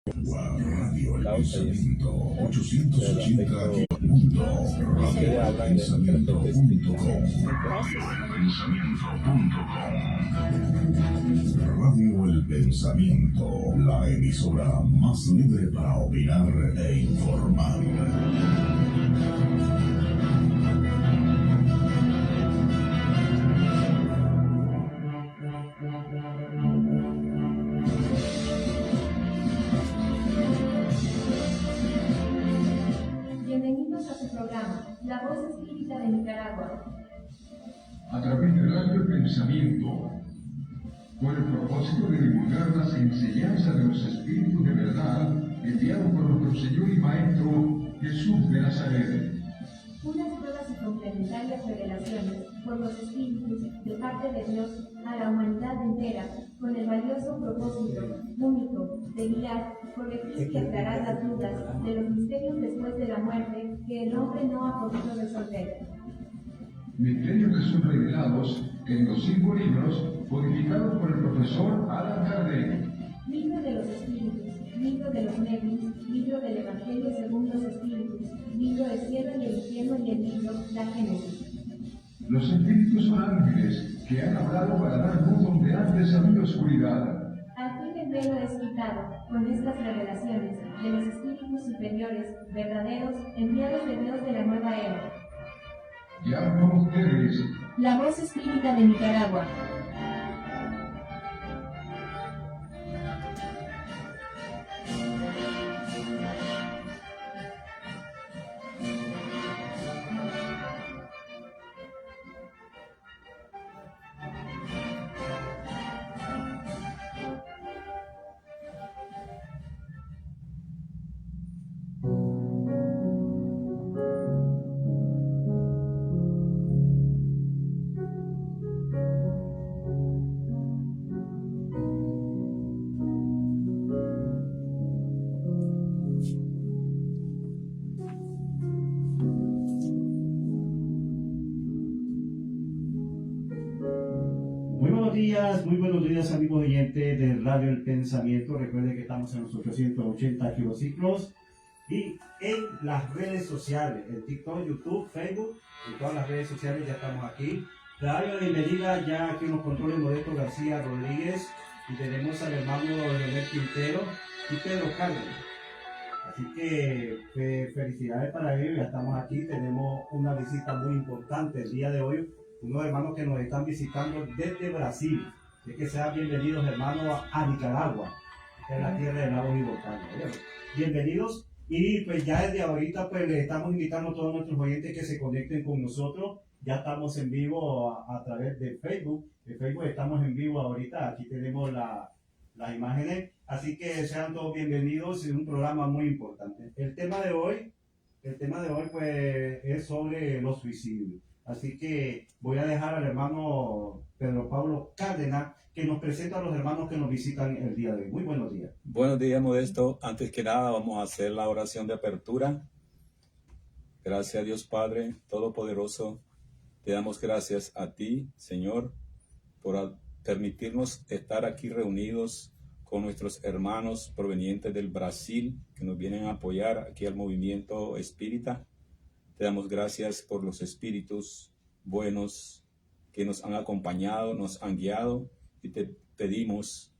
Radio El causa y Pensamiento, el 880 aspecto mundo, que radio hablan de repente pensamiento.com, Radio El Pensamiento, la emisora más libre para opinar e informar. Bienvenidos a su programa, La Voz Espírita de Nicaragua. A través de Radio Pensamiento, con el propósito de divulgar las enseñanzas de los espíritus de verdad enviados por nuestro Señor y Maestro Jesús de Nazaret. Unas pruebas y complementarias revelaciones por los espíritus de parte de Dios a la humanidad entera, con el valioso propósito único de guiar, corregir y aclarar las dudas de los misterios después de la muerte que el hombre no ha podido resolver. Misterios que son revelados en los 5 libros codificados por el profesor Allan Kardec. Libro de los Espíritus, Libro de los Medios, Libro del Evangelio según los Espíritus, Libro del Cielo y el Infierno y el libro La Génesis. Los espíritus son ángeles que han hablado para dar luz donde antes había oscuridad. Al fin el velo es quitado con estas revelaciones de los espíritus superiores, verdaderos, enviados de Dios de la nueva era. Ya con ustedes, La Voz Espírita de Nicaragua. Muy buenos días amigos oyentes de Radio El Pensamiento. Recuerden que estamos en los 880 kilociclos y en las redes sociales, en TikTok, YouTube, Facebook, en todas las redes sociales ya estamos aquí. Le doy la bienvenida ya aquí en los controles Modesto García Rodríguez y tenemos al hermano Leonel Quintero y Pedro Cárdenas. Así que felicidades para ellos, ya estamos aquí, tenemos una visita muy importante el día de hoy. Unos hermanos que nos están visitando desde Brasil. Así que sean bienvenidos, hermanos, a Nicaragua, que es la tierra de lagos y volcanes. Bienvenidos. Y pues ya desde ahorita pues les estamos invitando a todos nuestros oyentes que se conecten con nosotros. Ya estamos en vivo a través de Facebook. De Facebook estamos en vivo ahorita. Aquí tenemos las imágenes. Así que sean todos bienvenidos. Es un programa muy importante. El tema de hoy pues es sobre los suicidios. Así que voy a dejar al hermano Pedro Pablo Cárdenas que nos presenta a los hermanos que nos visitan el día de hoy. Muy buenos días. Buenos días, Modesto. Antes que nada, vamos a hacer la oración de apertura. Gracias a Dios Padre Todopoderoso. Te damos gracias a ti, Señor, por permitirnos estar aquí reunidos con nuestros hermanos provenientes del Brasil que nos vienen a apoyar aquí al movimiento espírita. Te damos gracias por los espíritus buenos que nos han acompañado, nos han guiado y te pedimos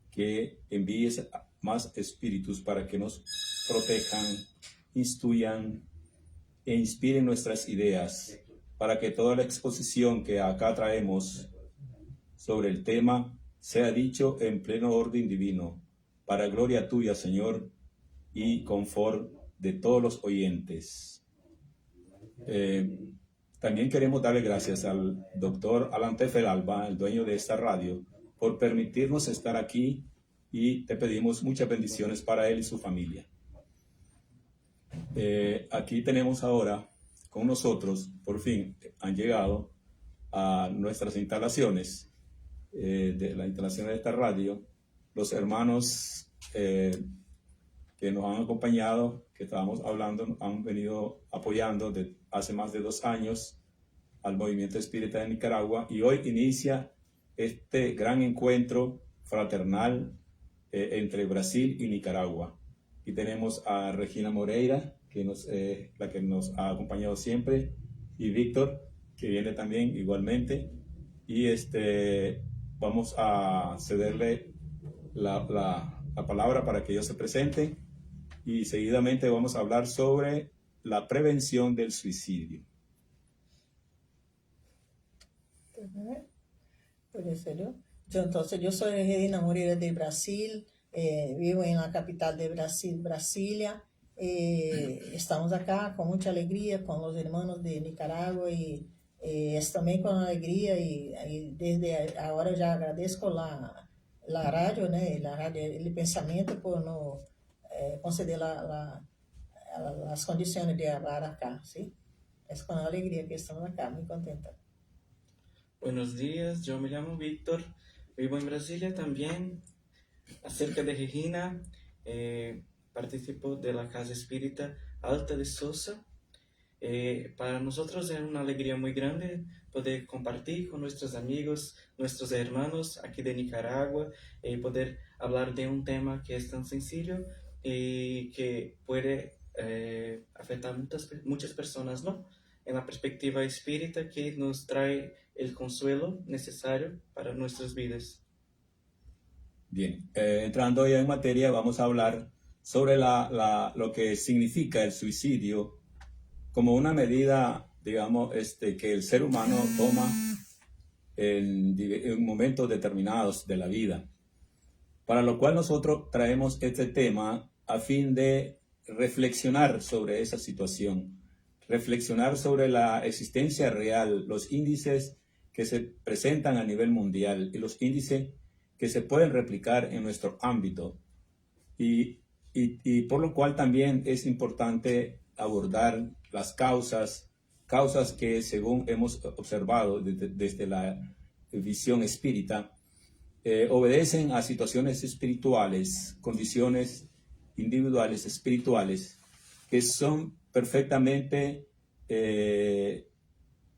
que envíes más espíritus para que nos protejan, instruyan e inspiren nuestras ideas, para que toda la exposición que acá traemos sobre el tema sea dicho en pleno orden divino, para gloria tuya, Señor, y confort de todos los oyentes. También queremos darle gracias al doctor Alan Tefelalba, el dueño de esta radio, por permitirnos estar aquí y te pedimos muchas bendiciones para él y su familia. Aquí tenemos ahora con nosotros, por fin han llegado a nuestras instalaciones, de las instalaciones de esta radio, los hermanos que nos han acompañado, que estábamos hablando, han venido apoyando desde hace más de 2 años al Movimiento Espírita de Nicaragua, y hoy inicia este gran encuentro fraternal entre Brasil y Nicaragua. Y tenemos a Regina Moreira, la que nos ha acompañado siempre, y Víctor, que viene también igualmente. Y vamos a cederle la palabra para que ellos se presenten, y seguidamente vamos a hablar sobre la prevención del suicidio. Puede ser yo. Entonces, yo soy Regina Moreira de Brasil, vivo en la capital de Brasil, Brasilia. Estamos acá con mucha alegría con los hermanos de Nicaragua y es también con alegría y desde ahora ya agradezco la radio, ¿no? La radio El Pensamiento por no conceder las condiciones de hablar acá, ¿sí? Es con alegría que estamos acá, muy contenta. Buenos días, yo me llamo Víctor, vivo en Brasilia también. Acerca de Regina, participo de la Casa Espírita Alta de Sousa. Para nosotros es una alegría muy grande poder compartir con nuestros amigos, nuestros hermanos aquí de Nicaragua, poder hablar de un tema que es tan sencillo y que puede afectar muchas personas, ¿no? En la perspectiva espírita que nos trae el consuelo necesario para nuestras vidas. Bien, entrando ya en materia, vamos a hablar sobre lo que significa el suicidio como una medida, digamos, que el ser humano toma en momentos determinados de la vida. Para lo cual nosotros traemos este tema a fin de reflexionar sobre esa situación, reflexionar sobre la existencia real, los índices que se presentan a nivel mundial y los índices que se pueden replicar en nuestro ámbito. Y por lo cual también es importante abordar las causas que, según hemos observado desde la visión espírita, obedecen a situaciones espirituales, condiciones individuales espirituales que son perfectamente,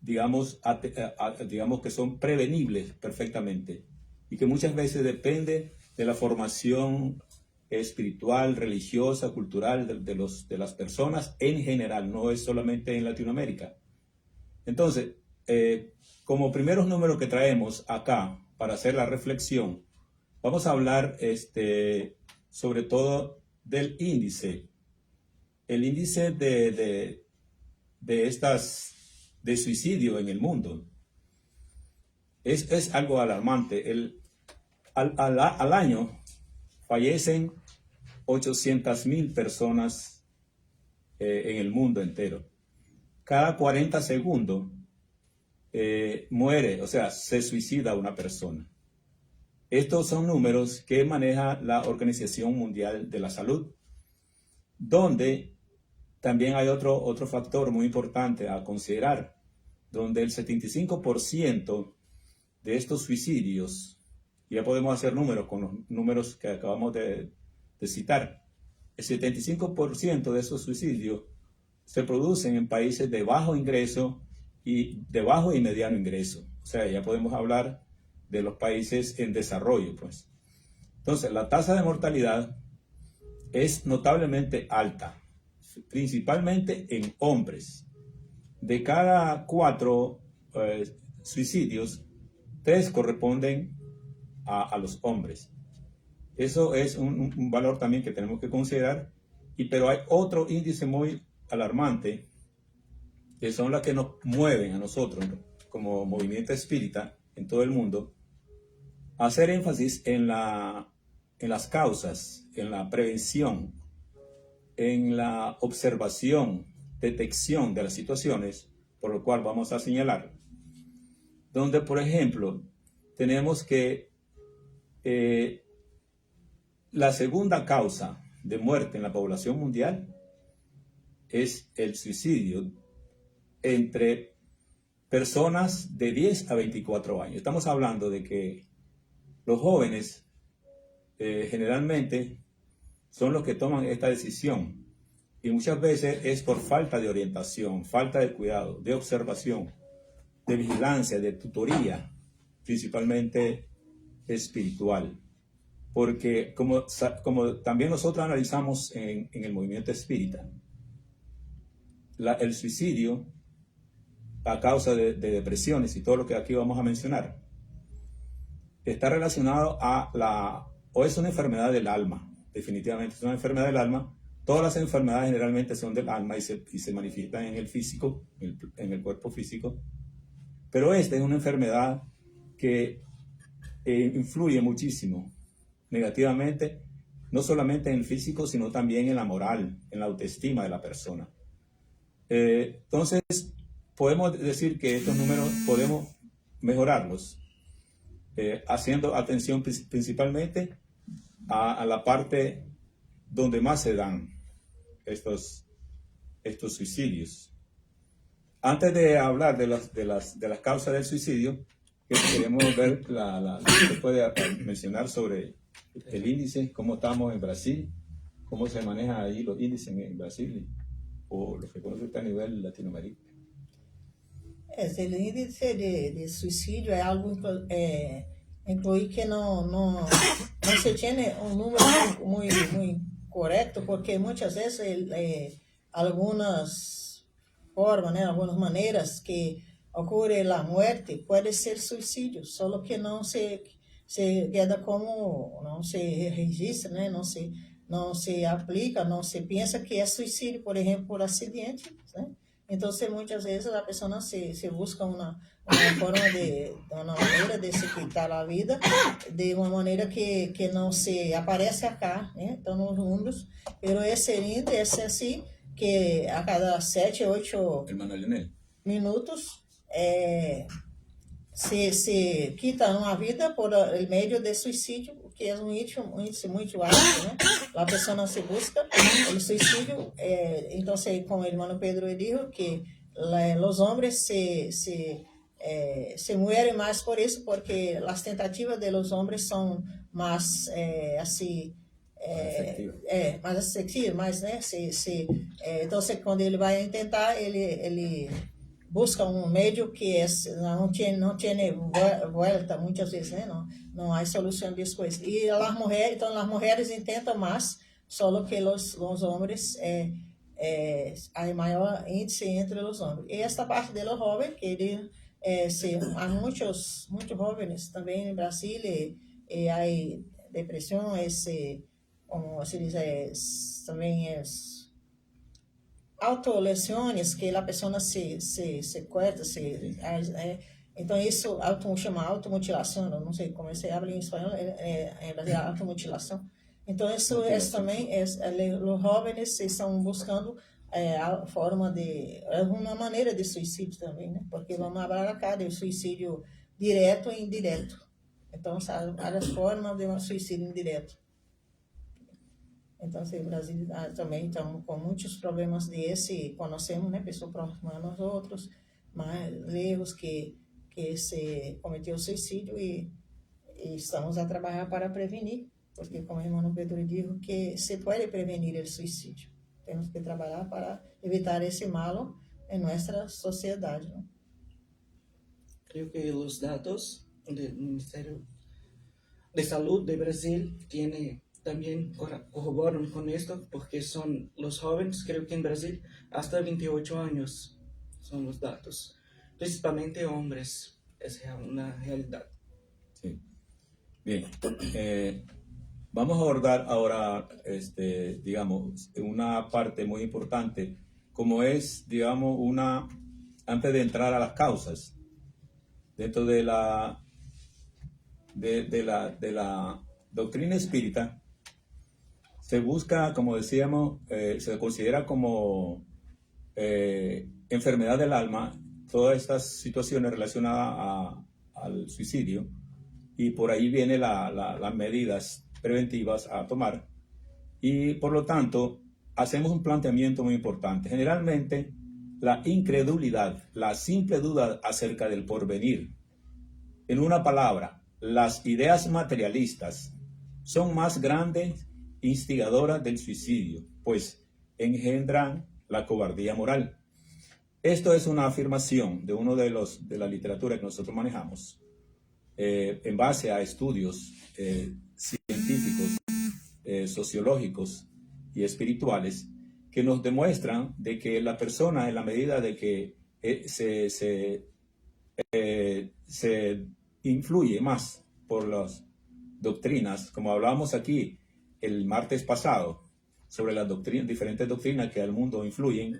digamos que son prevenibles perfectamente, y que muchas veces depende de la formación espiritual, religiosa, cultural de las personas en general, no es solamente en Latinoamérica. Entonces, como primeros números que traemos acá para hacer la reflexión, vamos a hablar sobre todo del índice. El índice de suicidio en el mundo es algo alarmante. Al año fallecen 800,000 personas en el mundo entero. Cada 40 segundos muere, o sea, se suicida una persona. Estos son números que maneja la Organización Mundial de la Salud, donde también hay otro factor muy importante a considerar, donde el 75% de estos suicidios, ya podemos hacer números con los números que acabamos de citar, el 75% de esos suicidios se producen en países de bajo ingreso y de bajo y mediano ingreso. O sea, ya podemos hablar de los países en desarrollo, pues. Entonces, la tasa de mortalidad es notablemente alta, principalmente en hombres. De cada 4 suicidios, 3 corresponden a los hombres. Eso es un valor también que tenemos que considerar. Pero hay otro índice muy alarmante, que son las que nos mueven a nosotros, ¿no?, como movimiento espírita en todo el mundo, a hacer énfasis en las causas, en la prevención, en la observación, detección de las situaciones, por lo cual vamos a señalar, donde, por ejemplo, tenemos que la segunda causa de muerte en la población mundial es el suicidio entre personas de 10 a 24 años. Estamos hablando de que los jóvenes generalmente son los que toman esta decisión, y muchas veces es por falta de orientación, falta de cuidado, de observación, de vigilancia, de tutoría, principalmente espiritual. porque como también nosotros analizamos en el movimiento espírita, el suicidio a causa de depresiones y todo lo que aquí vamos a mencionar, está relacionado o es una enfermedad del alma, definitivamente es una enfermedad del alma. Todas las enfermedades generalmente son del alma y se manifiestan en el físico, en el cuerpo físico, pero esta es una enfermedad que influye muchísimo negativamente, no solamente en el físico, sino también en la moral, en la autoestima de la persona. Entonces, podemos decir que estos números podemos mejorarlos, haciendo atención principalmente a la parte donde más se dan estos suicidios. Antes de hablar de las causas del suicidio, queremos ver, se puede mencionar sobre el índice, cómo estamos en Brasil, cómo se manejan ahí los índices en Brasil, o lo que conoce a nivel Latinoamérica. El índice de suicídio é algo incluir que não se tiene um número muito correto, porque muitas vezes algumas formas, né, algumas maneiras que ocorre a morte pode ser suicídio, só que não se queda como, não se registra, né, não se aplica, não se pensa que é suicídio, por exemplo, por acidente, né? Então, muitas vezes a pessoa se busca uma maneira de se quitar a vida de uma maneira que não se aparece acá, né? Então, nos números, pero esse índice é assim, que a cada 7, 8 minutos se quita uma vida por meio de suicídio, que é um índice muito alto, né? A pessoa não se busca o suicídio. Então, como o irmão Pedro dijo, que os homens se mueren mais por isso, porque as tentativas de los homens são mais mais efetivas, mais, né? Então, quando ele vai tentar, ele busca um meio que não tem volta muitas vezes, né? Não há solução depois. E as mulheres tentam mais, só que os homens há maior índice entre os homens. E esta parte de los jóvenes, que há muitos jóvenes também em Brasil, e há depressão, como se diz, também autolesiones, que a pessoa se corta, então isso chama automutilação, não sei como se habla em espanhol, automutilação. Então isso também, os jovens estão buscando a forma uma maneira de suicídio também, né? Porque vamos falar acá de suicídio direto e indireto. Então, várias formas de um suicídio indireto. Então, o Brasil também estamos com muitos problemas desse, conhecemos, né, pessoas próximas a nós outros, mas erros que se cometeu suicídio e estamos a trabalhar para prevenir, porque como o irmão Pedro disse, que se pode prevenir o suicídio. Temos que trabalhar para evitar esse mal em nossa sociedade, né? Creo que los datos del Ministerio de Salud de Brasil también corroboran con esto, porque son los jóvenes, creo que en Brasil, hasta 28 años son los datos, principalmente hombres, es una realidad. Sí. Bien, vamos a abordar ahora, digamos, una parte muy importante, como es, digamos, antes de entrar a las causas, dentro de la doctrina espírita, se busca, como decíamos, se considera como enfermedad del alma todas estas situaciones relacionadas al suicidio, y por ahí vienen las medidas preventivas a tomar, y por lo tanto hacemos un planteamiento muy importante. Generalmente la incredulidad, la simple duda acerca del porvenir, en una palabra, las ideas materialistas son más grandes instigadoras del suicidio, pues engendran la cobardía moral. Esto es una afirmación de uno de la literatura que nosotros manejamos, en base a estudios científicos sociológicos y espirituales que nos demuestran de que la persona, en la medida de que se influye más por las doctrinas, como hablábamos aquí el martes pasado, sobre las diferentes doctrinas que al mundo influyen,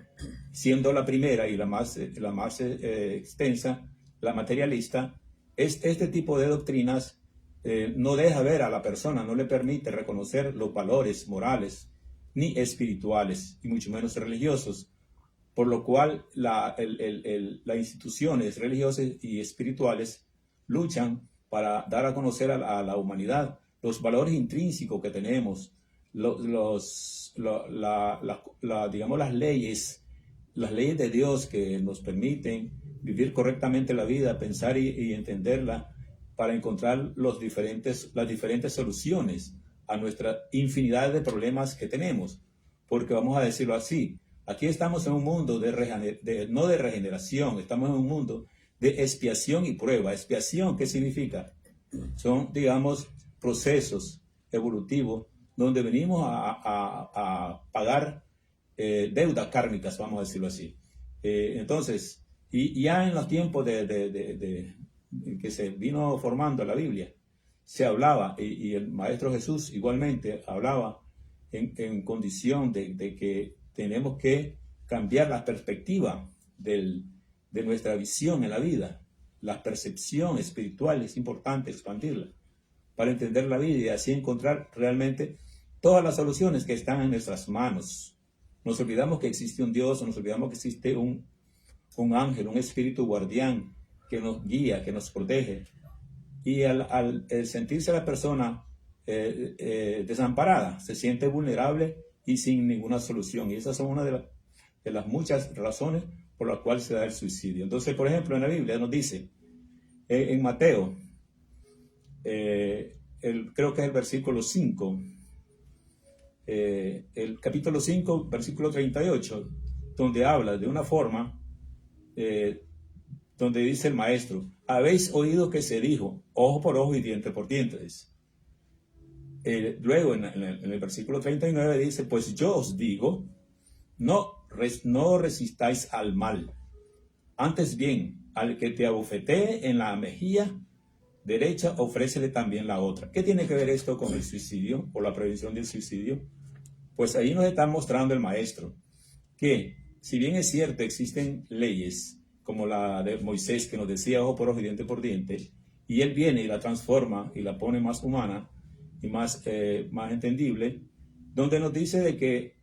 siendo la primera y la más extensa, la materialista, este tipo de doctrinas no deja ver a la persona, no le permite reconocer los valores morales ni espirituales, y mucho menos religiosos, por lo cual las instituciones religiosas y espirituales luchan para dar a conocer a la humanidad los valores intrínsecos que tenemos, digamos las leyes de Dios que nos permiten vivir correctamente la vida, pensar y entenderla para encontrar las diferentes soluciones a nuestra infinidad de problemas que tenemos. Porque vamos a decirlo así, aquí estamos en un mundo no de regeneración, estamos en un mundo de expiación y prueba. Expiación, ¿qué significa? Son, digamos, procesos evolutivos donde venimos a pagar deudas kármicas, vamos a decirlo así. Entonces, y ya en los tiempos que se vino formando la Biblia, se hablaba, y el Maestro Jesús igualmente hablaba en condición de que tenemos que cambiar la perspectiva de nuestra visión en la vida. La percepción espiritual es importante expandirla para entender la vida y así encontrar realmente todas las soluciones que están en nuestras manos. Nos olvidamos que existe un Dios, nos olvidamos que existe un ángel, un espíritu guardián que nos guía, que nos protege. Y al sentirse la persona desamparada, se siente vulnerable y sin ninguna solución. Y esas son una de las muchas razones por las cuales se da el suicidio. Entonces, por ejemplo, en la Biblia nos dice, en Mateo, creo que es el versículo 5, el capítulo 5, versículo 38, donde habla de una forma, donde dice el maestro, habéis oído que se dijo, ojo por ojo y diente por diente. Luego en el versículo 39 dice, pues yo os digo, no resistáis al mal, antes bien, al que te abofetee en la mejilla derecha, ofrécele también la otra. ¿Qué tiene que ver esto con el suicidio o la prevención del suicidio? Pues ahí nos está mostrando el maestro que, si bien es cierto, existen leyes como la de Moisés que nos decía ojo por ojo y diente por diente, y él viene y la transforma y la pone más humana y más entendible, donde nos dice de que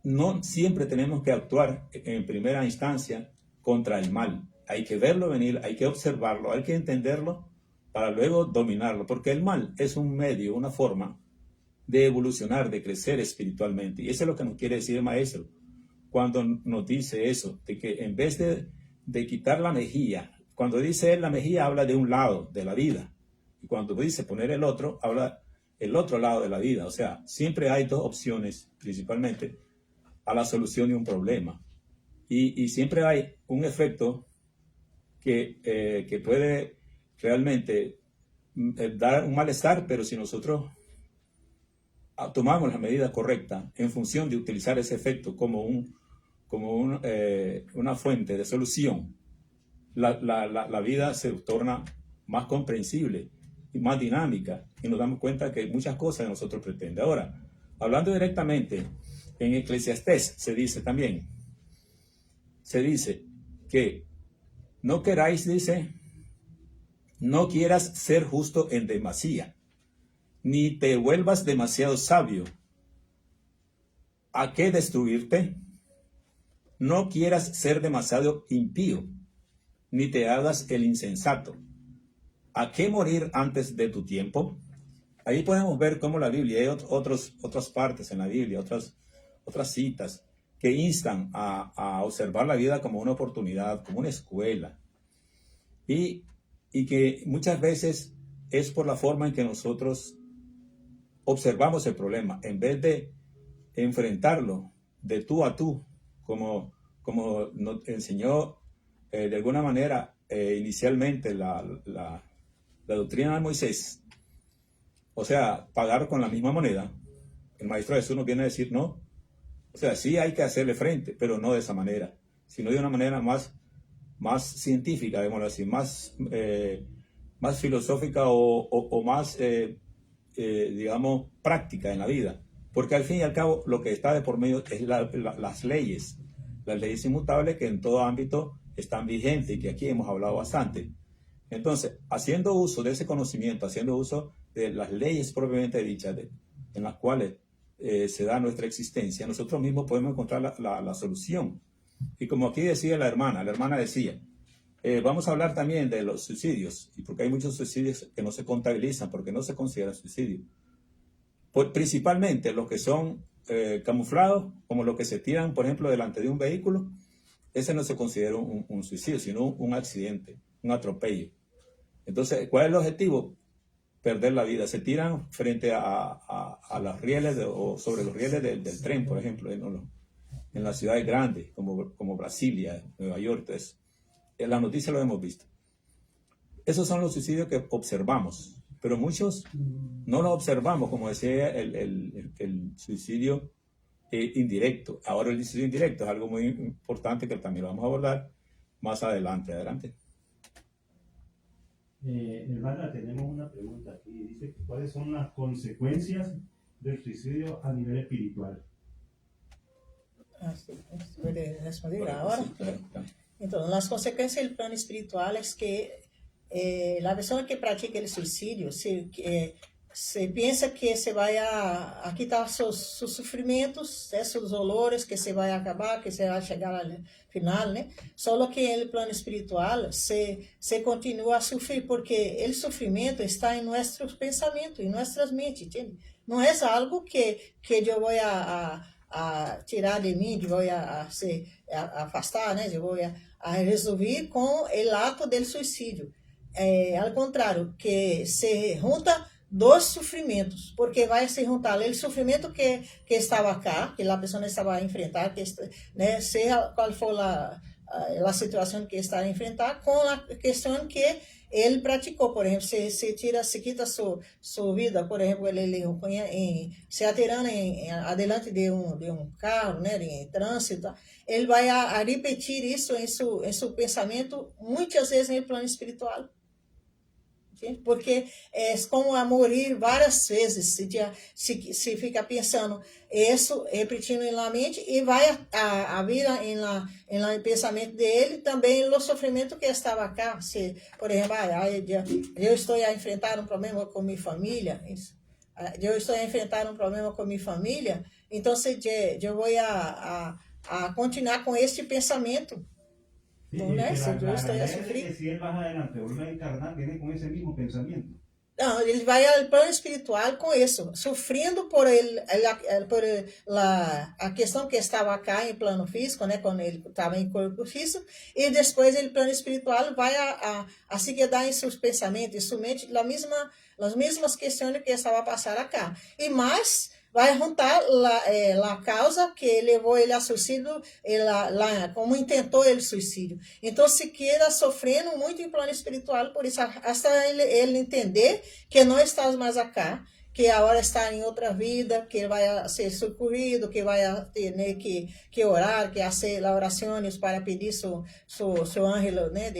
no siempre tenemos que actuar en primera instancia contra el mal. Hay que verlo venir, hay que observarlo, hay que entenderlo para luego dominarlo, porque el mal es un medio, una forma de evolucionar, de crecer espiritualmente. Y eso es lo que nos quiere decir el maestro cuando nos dice eso, de que en vez de quitar la mejilla, cuando dice él la mejilla habla de un lado de la vida, y cuando dice poner el otro, habla el otro lado de la vida. O sea, siempre hay dos opciones principalmente a la solución de un problema, y siempre hay un efecto que puede realmente dar un malestar, pero si nosotros tomamos la medida correcta en función de utilizar ese efecto como una fuente de solución, la vida se torna más comprensible y más dinámica, y nos damos cuenta que muchas cosas nosotros pretende. Ahora, hablando directamente, en Eclesiastés se dice que no queráis, dice, no quieras ser justo en demasía, ni te vuelvas demasiado sabio. ¿A qué destruirte? No quieras ser demasiado impío, ni te hagas el insensato. ¿A qué morir antes de tu tiempo? Ahí podemos ver cómo la Biblia, hay otras partes en la Biblia, otras citas que instan a observar la vida como una oportunidad, como una escuela. Y que muchas veces es por la forma en que nosotros observamos el problema, en vez de enfrentarlo de tú a tú, como nos enseñó de alguna manera inicialmente la doctrina de Moisés. O sea, pagar con la misma moneda. el Maestro Jesús nos viene a decir no. O sea, sí hay que hacerle frente, pero no de esa manera, sino de una manera más científica, digámoslo así, más filosófica o más, digamos, práctica en la vida. Porque al fin y al cabo lo que está de por medio es las leyes inmutables que en todo ámbito están vigentes y que aquí hemos hablado bastante. Entonces, haciendo uso de ese conocimiento, haciendo uso de las leyes propiamente dichas en las cuales se da nuestra existencia, nosotros mismos podemos encontrar la solución. Y como aquí decía la hermana decía, vamos a hablar también de los suicidios, y porque hay muchos suicidios que no se contabilizan, porque no se consideran suicidio. Pues, principalmente los que son camuflados, como los que se tiran, por ejemplo, delante de un vehículo, ese no se considera un suicidio, sino un accidente, un atropello. Entonces, ¿cuál es el objetivo? Perder la vida. Se tiran frente a las rieles o sobre los rieles del tren, por ejemplo, en las ciudades grandes, como Brasilia, Nueva York. Entonces, en la noticia lo hemos visto. Esos son los suicidios que observamos, pero muchos no los observamos, como decía el suicidio indirecto. Ahora el suicidio indirecto es algo muy importante que también lo vamos a abordar más adelante. Hermana, tenemos una pregunta aquí. Dice, ¿cuáles son las consecuencias del suicidio a nivel espiritual? ¿Puede responder ahora? Entonces, las consecuencias del plano espiritual es que la persona que practica el suicidio se piensa que se vaya a quitar sus sufrimientos, esos dolores, que se vaya a acabar, que se va a llegar al final, ¿no? Solo que en el plano espiritual se continúa a sufrir, porque el sufrimiento está en nuestros pensamientos, en nuestras mentes, ¿entiende? No es algo que yo voy a tirar de mí, yo voy a afastar, ¿no? Yo voy a resolver con el acto del suicidio. Al contrario, que se junta dos sofrimentos, porque vai se juntar o sofrimento que estava cá, que a pessoa estava a enfrentar, que, né, seja qual for a situação que está a enfrentar, com a questão que ele praticou. Por exemplo, se quita sua vida, por exemplo, ele se atirando adelante de um carro, né, em trânsito, ele vai a repetir isso em seu pensamento muitas vezes no plano espiritual. Porque é como a morrer várias vezes, se fica pensando isso, repetindo na mente, e vai a vida no pensamento dele, também no sofrimento que estava cá. Por exemplo, eu estou a enfrentar um problema com minha família, eu estou a enfrentar um problema com minha família, então eu vou a continuar com este pensamento. Sí, No, la eso, yo estoy a realidad es sufrir. que si él más adelante vuelve a encarnar, viene con ese mismo pensamiento. Não, ele vai ao plano espiritual com isso, sofrendo por a questão que estava cá em plano físico, né, quando ele estava em corpo físico, e depois ele plano espiritual vai a se quedar em seus pensamentos, em sua mente, as mesmas questões que estava a passar cá. E mais vai juntar a causa que levou ele a suicídio, como intentou ele suicídio. Então, se queda sofrendo muito em plano espiritual, por isso, hasta ele entender que não está mais acá, que agora está em outra vida, que vai ser socorrido, que vai ter, né, que orar, que fazer orações para pedir seu anjo, né,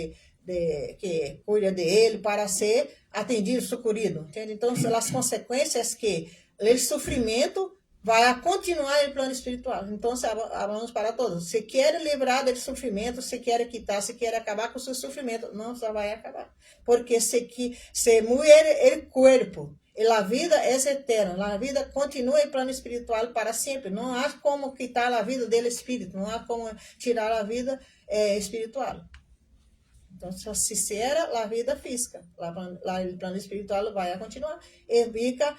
que cuida de ele, para ser atendido, socorrido. Entende? Então, as consequências que o sofrimento vai a continuar no plano espiritual. Então, vamos para todos. Se quer livrar do sofrimento, se quer quitar, se quer acabar com o seu sofrimento, não só vai acabar. Porque se muere o corpo, e a vida é eterna, a vida continua em plano espiritual para sempre. Não há como quitar a vida do espírito, não há como tirar a vida espiritual. Então, se será a vida física, lá no plano espiritual vai a continuar e fica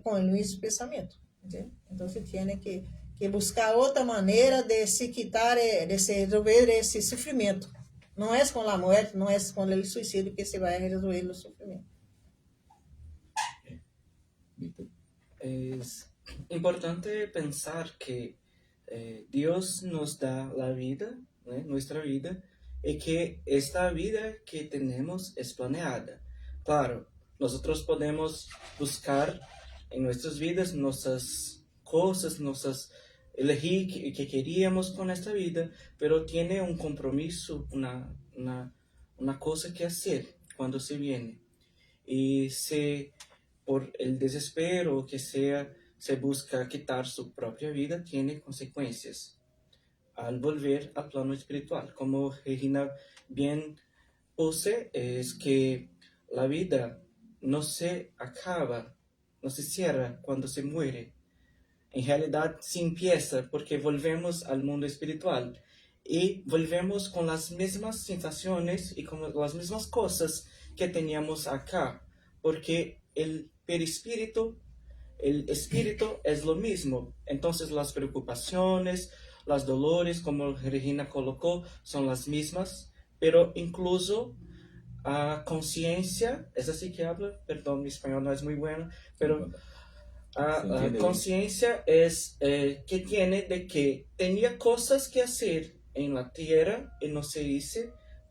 com o mesmo pensamento. Entende? Então, você tem que buscar outra maneira de se quitar, de se resolver esse sofrimento. Não é com a morte, não é com o suicídio que se vai resolver o sofrimento. Es importante pensar que Dios nos da la vida, ¿no? Nuestra vida, y que esta vida que tenemos es planeada. Claro, nosotros podemos buscar en nuestras vidas nuestras cosas, nuestras elegir que queríamos con esta vida, pero tiene un compromiso, una cosa que hacer cuando se viene. Y si por el desespero que sea, se busca quitar su propia vida, tiene consecuencias al volver al plano espiritual. Como Regina bien puse, es que la vida no se acaba, no se cierra cuando se muere. En realidad se empieza porque volvemos al mundo espiritual y volvemos con las mismas sensaciones y con las mismas cosas que teníamos acá, porque el perispíritu, el espíritu es lo mismo. Entonces las preocupaciones, los dolores, como Regina colocó, son las mismas, pero incluso a conciencia, es así que habla, perdón, mi español no es muy bueno, pero a conciencia es que tiene de que tenía cosas que hacer en la tierra y no se hizo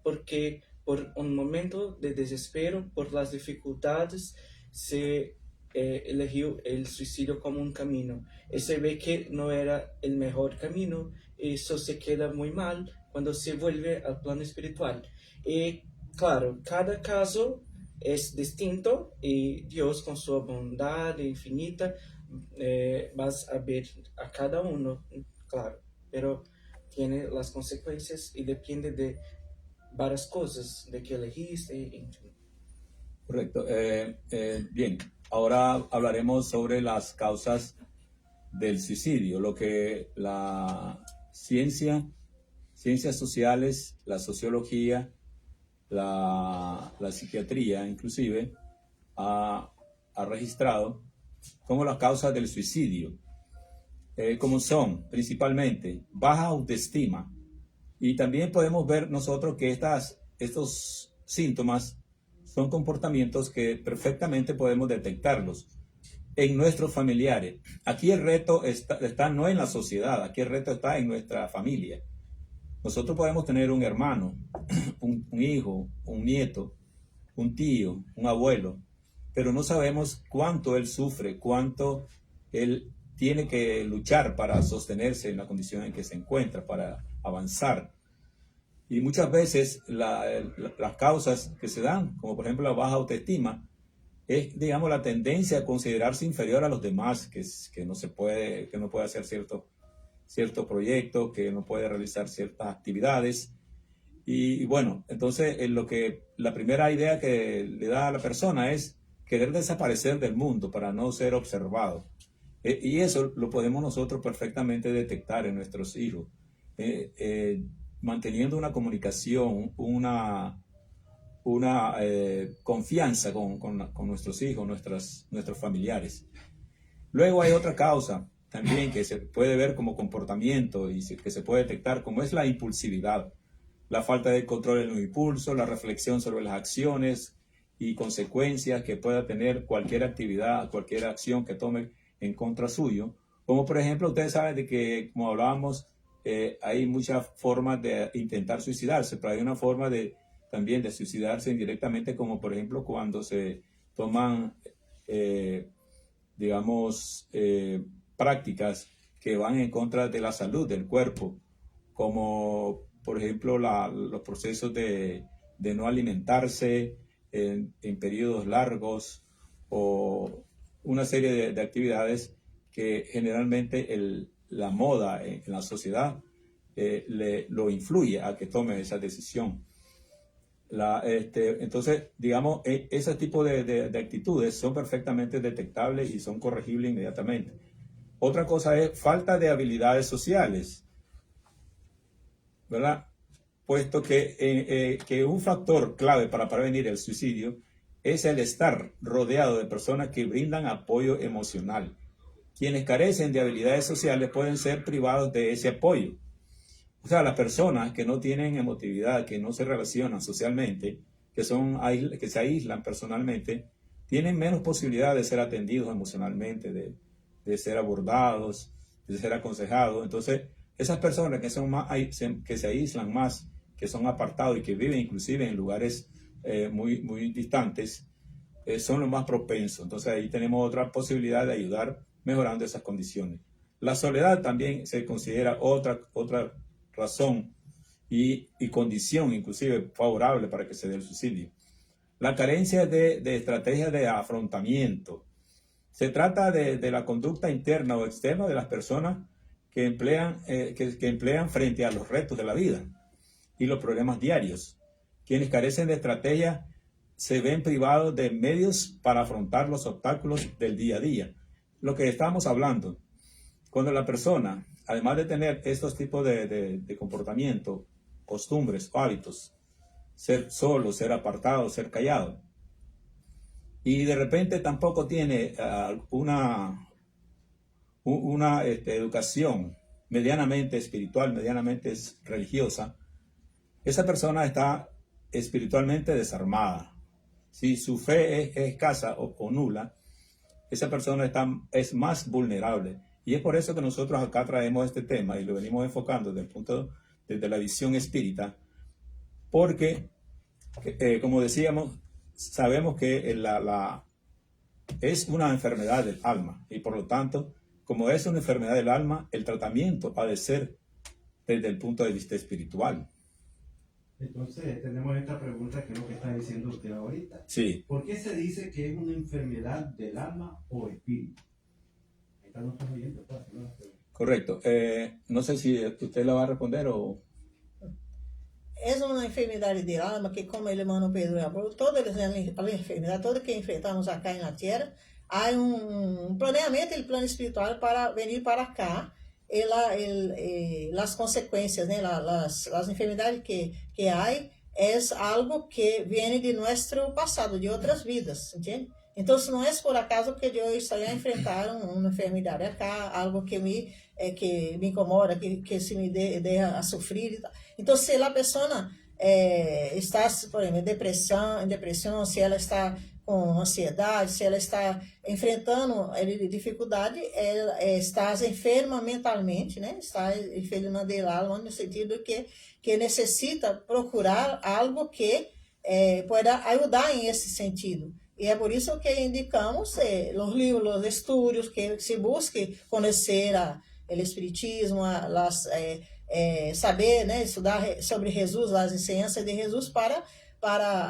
porque por un momento de desespero, por las dificultades, se eligió el suicidio como un camino. Y se ve que no era el mejor camino, y eso se queda muy mal cuando se vuelve al plano espiritual. Y claro, cada caso es distinto y Dios con su bondad infinita vas a ver a cada uno, claro, pero tiene las consecuencias y depende de varias cosas, de que elegiste, en fin. Correcto. Bien, ahora hablaremos sobre las causas del suicidio, lo que la ciencias sociales, la sociología, la psiquiatría inclusive ha registrado como las causas del suicidio, como son principalmente baja autoestima, y también podemos ver nosotros que estos síntomas son comportamientos que perfectamente podemos detectarlos en nuestros familiares. Aquí el reto está no en la sociedad, aquí el reto está en nuestra familia. Nosotros podemos tener un hermano, un hijo, un nieto, un tío, un abuelo, pero no sabemos cuánto él sufre, cuánto él tiene que luchar para sostenerse en la condición en que se encuentra, para avanzar. Y muchas veces las causas que se dan, como por ejemplo la baja autoestima, es, digamos, la tendencia a considerarse inferior a los demás, que no puede hacer cierto proyecto, que no puede realizar ciertas actividades. Y bueno, entonces la primera idea que le da a la persona es querer desaparecer del mundo para no ser observado. Y eso lo podemos nosotros perfectamente detectar en nuestros hijos, manteniendo una comunicación, una confianza con nuestros hijos, nuestros familiares. Luego hay otra causa también que se puede ver como comportamiento y que se puede detectar, como es la impulsividad, la falta de control en los impulsos, la reflexión sobre las acciones y consecuencias que pueda tener cualquier actividad, cualquier acción que tome en contra suyo. Como por ejemplo, ustedes saben de que, como hablábamos, hay muchas formas de intentar suicidarse, pero hay una forma también de suicidarse indirectamente, como por ejemplo cuando se toman, prácticas que van en contra de la salud del cuerpo, como por ejemplo los procesos de no alimentarse en periodos largos, o una serie de actividades que generalmente la moda en la sociedad lo influye a que tome esa decisión. Entonces, digamos, ese tipo de actitudes son perfectamente detectables y son corregibles inmediatamente. Otra cosa es falta de habilidades sociales, ¿verdad? Puesto que un factor clave para prevenir el suicidio es el estar rodeado de personas que brindan apoyo emocional. Quienes carecen de habilidades sociales pueden ser privados de ese apoyo. O sea, las personas que no tienen emotividad, que no se relacionan socialmente, que se aíslan personalmente, tienen menos posibilidad de ser atendidos emocionalmente, de ser abordados, de ser aconsejados. Entonces, esas personas que se aíslan más, que son apartados y que viven inclusive en lugares muy, muy distantes, son los más propensos. Entonces, ahí tenemos otra posibilidad de ayudar mejorando esas condiciones. La soledad también se considera otra razón y condición inclusive favorable para que se dé el suicidio. La carencia de estrategias de afrontamiento. Se trata de la conducta interna o externa de las personas que emplean frente a los retos de la vida y los problemas diarios. Quienes carecen de estrategia se ven privados de medios para afrontar los obstáculos del día a día. Lo que estamos hablando, cuando la persona, además de tener estos tipos de comportamiento, costumbres o hábitos, ser solo, ser apartado, ser callado, y de repente tampoco tiene una educación medianamente espiritual, medianamente religiosa, esa persona está espiritualmente desarmada. Si su fe es escasa o nula, esa persona es más vulnerable. Y es por eso que nosotros acá traemos este tema y lo venimos enfocando desde la visión espírita, porque, como decíamos, sabemos que es una enfermedad del alma y por lo tanto, como es una enfermedad del alma, el tratamiento ha de ser desde el punto de vista espiritual. Entonces, tenemos esta pregunta que es lo que está diciendo usted ahorita. Sí. ¿Por qué se dice que es una enfermedad del alma o espíritu? Ahí están nuestros oyentes, pues, ¿no? Correcto. No sé si usted la va a responder o... Es uma enfermidade de alma que, como el hermano Pedro habló, todas as enfermidades, todas que enfrentamos acá en la tierra, hay un planeamiento, el plan espiritual para venir para acá, y las consecuencias, ¿no? las enfermedades que hay, es algo que viene de nuestro pasado, de otras vidas, ¿entiende? Entonces, no es por acaso que yo estoy a enfrentar una enfermedad acá, algo que me incomoda, que se me deja a sufrir. Entonces, si la persona está, por ejemplo, en depresión, si ela está com ansiedade, se ela está enfrentando dificuldade, ela está enferma mentalmente, né? Está enferma de alma, no sentido que necessita procurar algo que pueda ajudar em esse sentido. E é por isso que indicamos os livros, os estudos, que se busque conhecer o espiritismo, saber, né, estudar sobre Jesus, as ensinanças de Jesus, para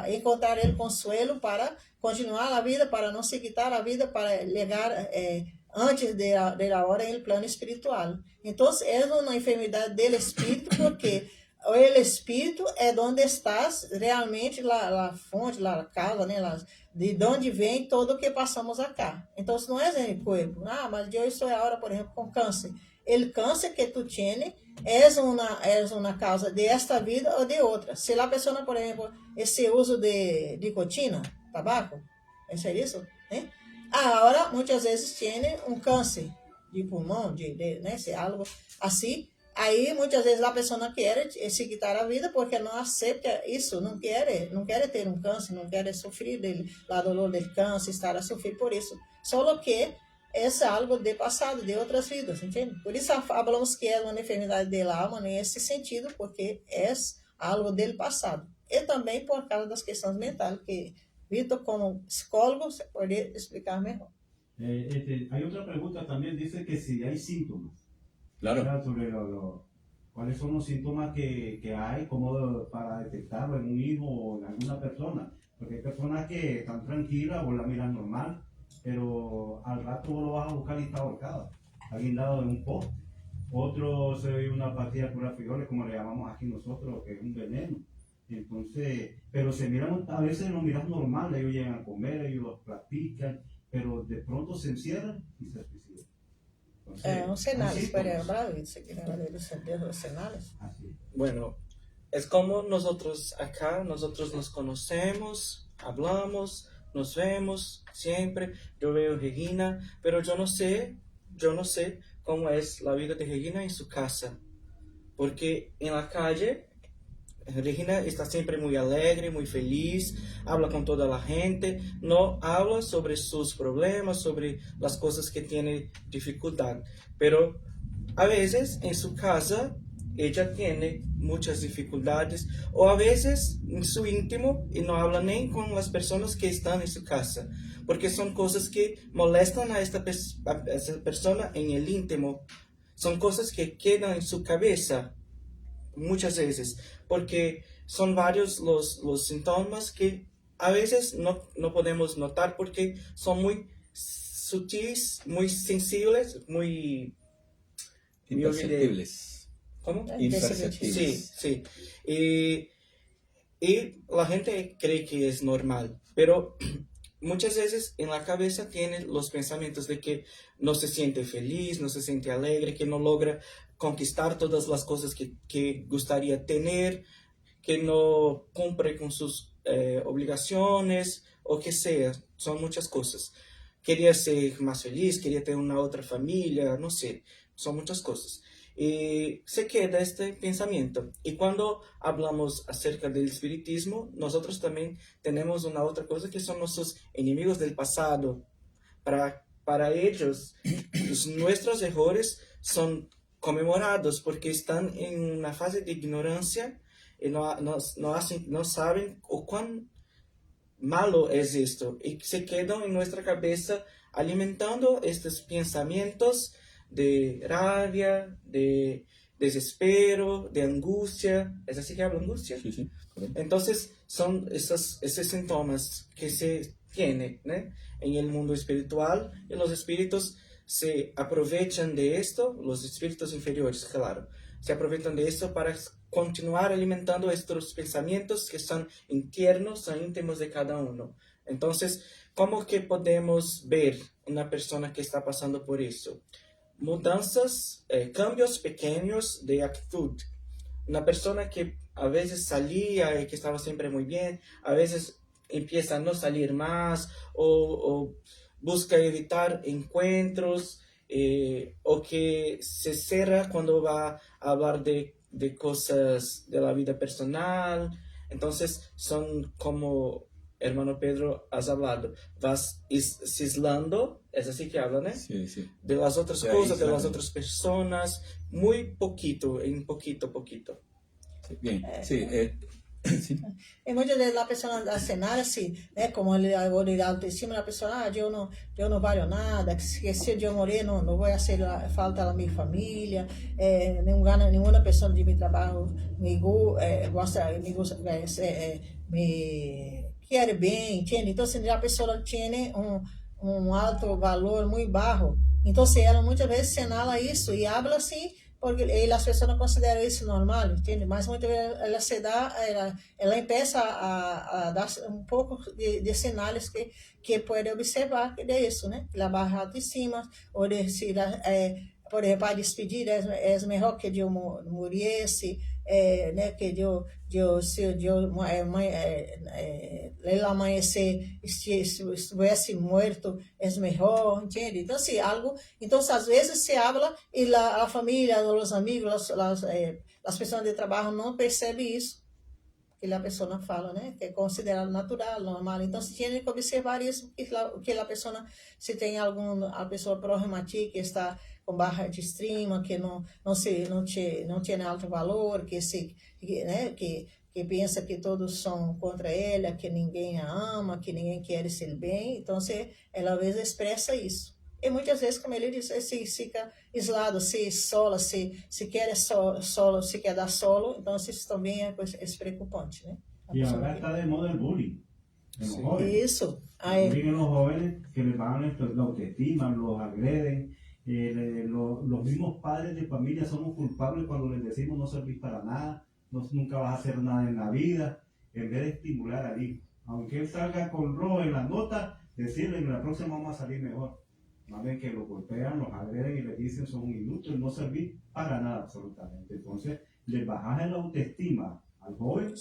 encontrar el consuelo, para continuar a vida, para não se quitar a vida, para chegar antes de la hora en el plano espiritual. Entonces, es una enfermedad del espíritu, porque el espíritu é onde estás realmente la fonte, la causa, né, de onde vem todo o que passamos acá. Então, não é en el cuerpo. Mas eu estou agora, por exemplo, com câncer. El câncer que tu tienes es una causa de esta vida o de otra. Si la persona, por ejemplo, ese uso de nicotina, tabaco, ¿es eso? Ahora muchas veces tiene un cáncer de pulmón, né, algo así. Aí muchas veces la persona quiere se quitar a vida porque no acepta eso, no quiere ter un cáncer, no quiere sufrir la dolor del cáncer, estar a sufrir por eso. Solo que es algo de pasado, de otras vidas, ¿entiende? Por eso hablamos que es una enfermedad del alma en ese sentido, porque es algo del pasado. Y también por causa de las cuestiones mentales, que Víctor, como psicólogo, se podría explicar mejor. Hay otra pregunta también, dice que si hay síntomas. Claro. Sobre cuáles son los síntomas que hay, cómo para detectarlo en un hijo o en alguna persona. Porque hay personas que están tranquilas o la miran normal, pero al rato vos lo vas a buscar y está ahorcado, está guindado de un poste. Otro se ve una pastilla cura frijoles, como le llamamos aquí nosotros, que es un veneno. Entonces, pero se miran, a veces los miras normal, ellos llegan a comer, ellos los platican, pero de pronto se encierran y se suicidan. Entonces, sinales, pero bravo, los sinales. Bueno, es como nosotros acá, nosotros nos conocemos, hablamos, nos vemos siempre. Yo veo a Regina, pero yo no sé cómo es la vida de Regina en su casa, porque en la calle Regina está siempre muy alegre, muy feliz, habla con toda la gente, no habla sobre sus problemas, sobre las cosas que tiene dificultad, pero a veces en su casa ella tiene muchas dificultades o a veces en su íntimo y no habla ni con las personas que están en su casa, porque son cosas que molestan a esta persona en el íntimo, son cosas que quedan en su cabeza muchas veces, porque son varios los síntomas que a veces no podemos notar porque son muy sutiles, muy sensibles, muy... Imperceptibles. ¿Cómo? Imperceptibles. Sí, sí. Y la gente cree que es normal, pero muchas veces en la cabeza tiene los pensamientos de que no se siente feliz, no se siente alegre, que no logra conquistar todas las cosas que gustaría tener, que no cumple con sus obligaciones o que sea, son muchas cosas. Quería ser más feliz, quería tener una otra familia, no sé, son muchas cosas. Y se queda este pensamiento. Y cuando hablamos acerca del espiritismo, nosotros también tenemos una otra cosa que son nuestros enemigos del pasado. Para ellos, nuestros errores son conmemorados porque están en una fase de ignorancia y no saben o cuán malo es esto. Y se quedan en nuestra cabeza alimentando estos pensamientos de rabia, de desespero, de angustia. ¿Es así que hablo, angustia? Sí, sí, correcto. Entonces son esos síntomas que se tienen, ¿no?, en el mundo espiritual, y los espíritus se aprovechan de esto, los espíritus inferiores, claro, se aprovechan de esto para continuar alimentando estos pensamientos que son internos, son íntimos de cada uno. Entonces, ¿cómo que podemos ver una persona que está pasando por eso? Mudanzas, cambios pequeños de actitud. Una persona que a veces salía y que estaba siempre muy bien, a veces empieza a no salir más o busca evitar encuentros, o que se cierra cuando va a hablar de cosas de la vida personal. Entonces son como, hermano Pedro, has hablado, vas aislando, es así que hablan, ¿eh? Sí, sí. De las otras Se cosas, de aíslan. las otras personas, muy poquito, en poquito. Sí, bien. Sí, sí. Y muchas veces la persona da cenar así, ¿no? Como el de autoestima, la persona, yo no valgo nada, que si yo morir no voy a hacer falta a mi familia, ninguna persona de mi trabajo me quiere bien, ¿entiende? Entonces la persona tiene un alto valor muy bajo. Entonces ela muchas veces señala eso y habla así, porque as pessoas não consideram isso normal, entende? Mas muitas vezes ela empieza a dar um pouco de sinais que pode observar que é isso, né? La baja autoestima, ou decir, por exemplo, a despedir é melhor que eu morresse, né? Que se el amanhecer estivesse morto é melhor, entende? Então, assim, então às vezes se habla e a família, os amigos, as pessoas de trabalho não percebem isso que a pessoa fala, né? Que é considerado natural, normal. Então, se tem que observar isso, que a pessoa, se tem a pessoa problemática que está com baixa autoestima, que não tem alto valor, né? Que pensa que todos são contra ela, que ninguém a ama, que ninguém quer ser bem. Então, ela às vezes expressa isso. E muitas vezes, como ele diz, se fica isolado, se isola, se quer solo, se quer dar solo, então isso também é preocupante, né? Y ahora está de moda el bullying en los jóvenes. Isso. El bullying en los jóvenes que les bajan la autoestima, los agreden. Los mismos padres de familia somos culpables cuando les decimos no servís para nada, nunca vas a hacer nada en la vida, en vez de estimular al hijo. Aunque él salga con rojo en la nota, decirle en la próxima vamos a salir mejor. Más bien que lo golpean, los agreden y les dicen son un inútil, no servís para nada absolutamente. Entonces, le bajas la autoestima al joven,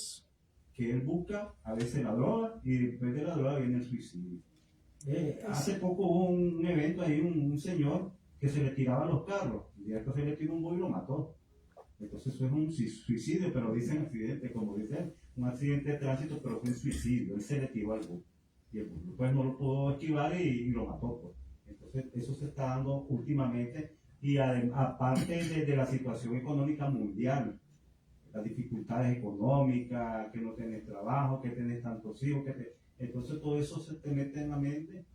que él busca a veces la droga y después de la droga viene el suicidio. Hace poco hubo un evento ahí, un señor que se le tiraba los carros, y después se le tiró un boy y lo mató. Entonces eso es un suicidio, pero dicen accidente, como dicen, un accidente de tránsito, pero fue un suicidio, él se le tiró al boy. Y el boy pues no lo pudo esquivar y lo mató. Pues. Entonces eso se está dando últimamente Y aparte de la situación económica mundial, las dificultades económicas, que no tenés trabajo, que tenés tantos hijos, entonces todo eso se te mete en la mente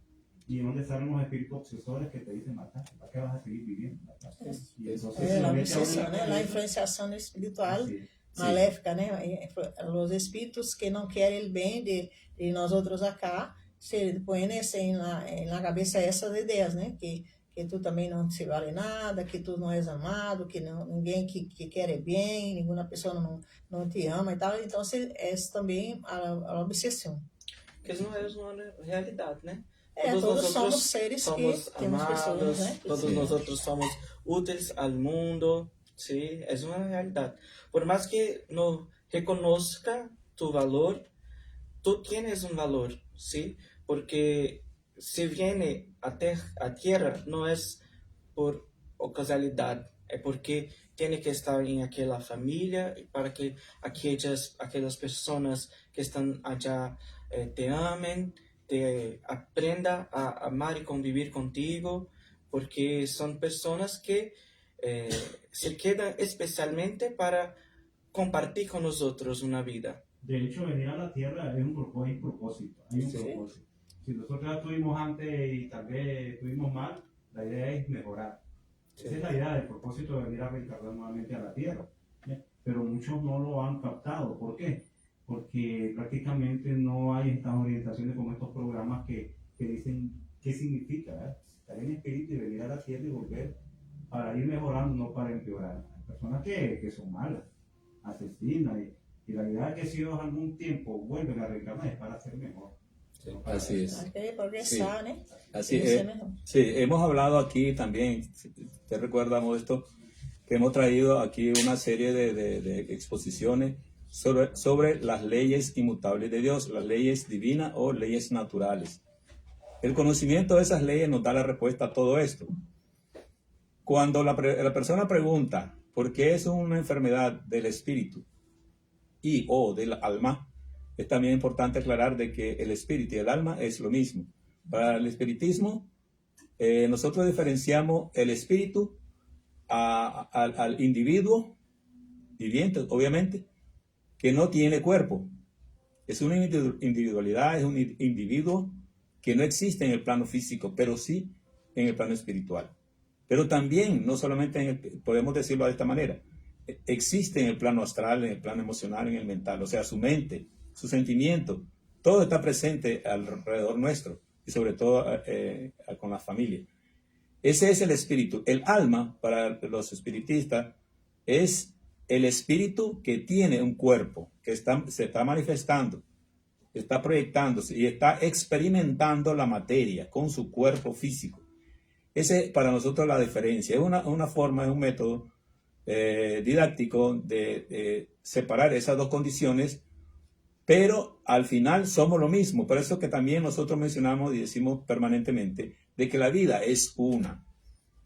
y es donde salen los espíritus obsesores que te dicen, ¿para qué vas a seguir viviendo? Y entonces se La mete a uno obsessão, en né? la La cabeza. influenciação espiritual Así es. maléfica, né? Os espíritos que não querem o bem de nós outros acá, se põem na cabeça essas ideias, né? Que tu também não se vale nada, que tu não és amado, que não, ninguém que quer bem, nenhuma pessoa não te ama e tal. Então, é também a obsessão. Que não é uma realidade, né? Todos somos seres que temos pessoas, né? Todos nosotros somos úteis ao mundo, sí, é uma realidade. Por mais que no reconozca tu valor, tú tienes un valor, sí, porque si viene a tierra no es por casualidad, es porque tiene que estar en aquella familia para que aquellas personas que están allá te amen, te aprenda a amar y convivir contigo, porque son personas que se quedan especialmente para compartir con nosotros una vida. De hecho, venir a la tierra es un propósito, hay un Sí. propósito. Si nosotros ya estuvimos antes y tal vez estuvimos mal, la idea es mejorar. Sí. Esa es la idea del propósito de venir a reencarnar nuevamente a la tierra. ¿Ya? Pero muchos no lo han captado. ¿Por qué? Porque prácticamente no hay estas orientaciones como estos programas que dicen qué significa, ¿verdad? Estar en espíritu y venir a la tierra y volver para ir mejorando, no para empeorar. Hay personas que son malas, asesinas, y la idea es que si ellos algún tiempo vuelven a reencarnar es para ser mejor. Sí, No para así es. Hay que progresar, Sí. né? Así Quiere ser es. mejor. Sí, hemos hablado aquí también, te recordamos esto, que hemos traído aquí una serie de exposiciones sobre las leyes inmutables de Dios, las leyes divinas o leyes naturales. El conocimiento de esas leyes nos da la respuesta a todo esto. Cuando la persona pregunta por qué es una enfermedad del espíritu y o del alma, es también importante aclarar de que el espíritu y el alma es lo mismo. Para el espiritismo, nosotros diferenciamos el espíritu al individuo viviente, obviamente, que no tiene cuerpo. Es una individualidad, es un individuo que no existe en el plano físico, pero sí en el plano espiritual. Pero también, no solamente podemos decirlo de esta manera, existe en el plano astral, en el plano emocional, en el mental, o sea, su mente, su sentimiento, todo está presente alrededor nuestro y sobre todo con la familia. Ese es el espíritu. El alma, para los espiritistas, es el espíritu que tiene un cuerpo, que se está manifestando, está proyectándose y está experimentando la materia con su cuerpo físico. Ese es para nosotros la diferencia. Es una forma, es un método didáctico de separar esas dos condiciones, pero al final somos lo mismo. Por eso que también nosotros mencionamos y decimos permanentemente de que la vida es una.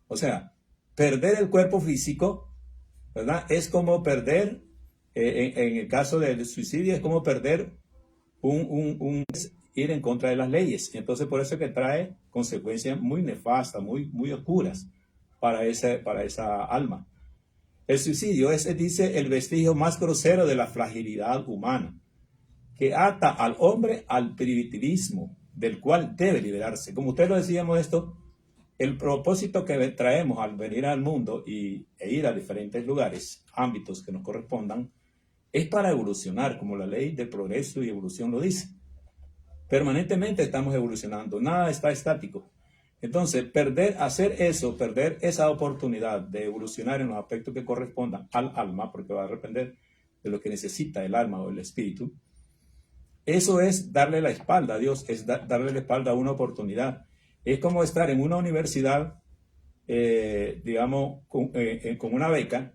O sea, perder el cuerpo físico, ¿verdad? Es como perder, en el caso del suicidio, es como perder ir en contra de las leyes. Entonces, por eso que trae consecuencias muy nefastas, muy oscuras para esa alma. El suicidio es, dice, el vestigio más grosero de la fragilidad humana, que ata al hombre al primitivismo, del cual debe liberarse. Como ustedes lo decíamos esto, el propósito que traemos al venir al mundo e ir a diferentes lugares, ámbitos que nos correspondan, es para evolucionar, como la ley de progreso y evolución lo dice. Permanentemente estamos evolucionando, nada está estático. Entonces, perder esa oportunidad de evolucionar en los aspectos que correspondan al alma, porque va a depender de lo que necesita el alma o el espíritu, eso es darle la espalda a Dios, es darle la espalda a una oportunidad. Es como estar en una universidad, digamos, con una beca,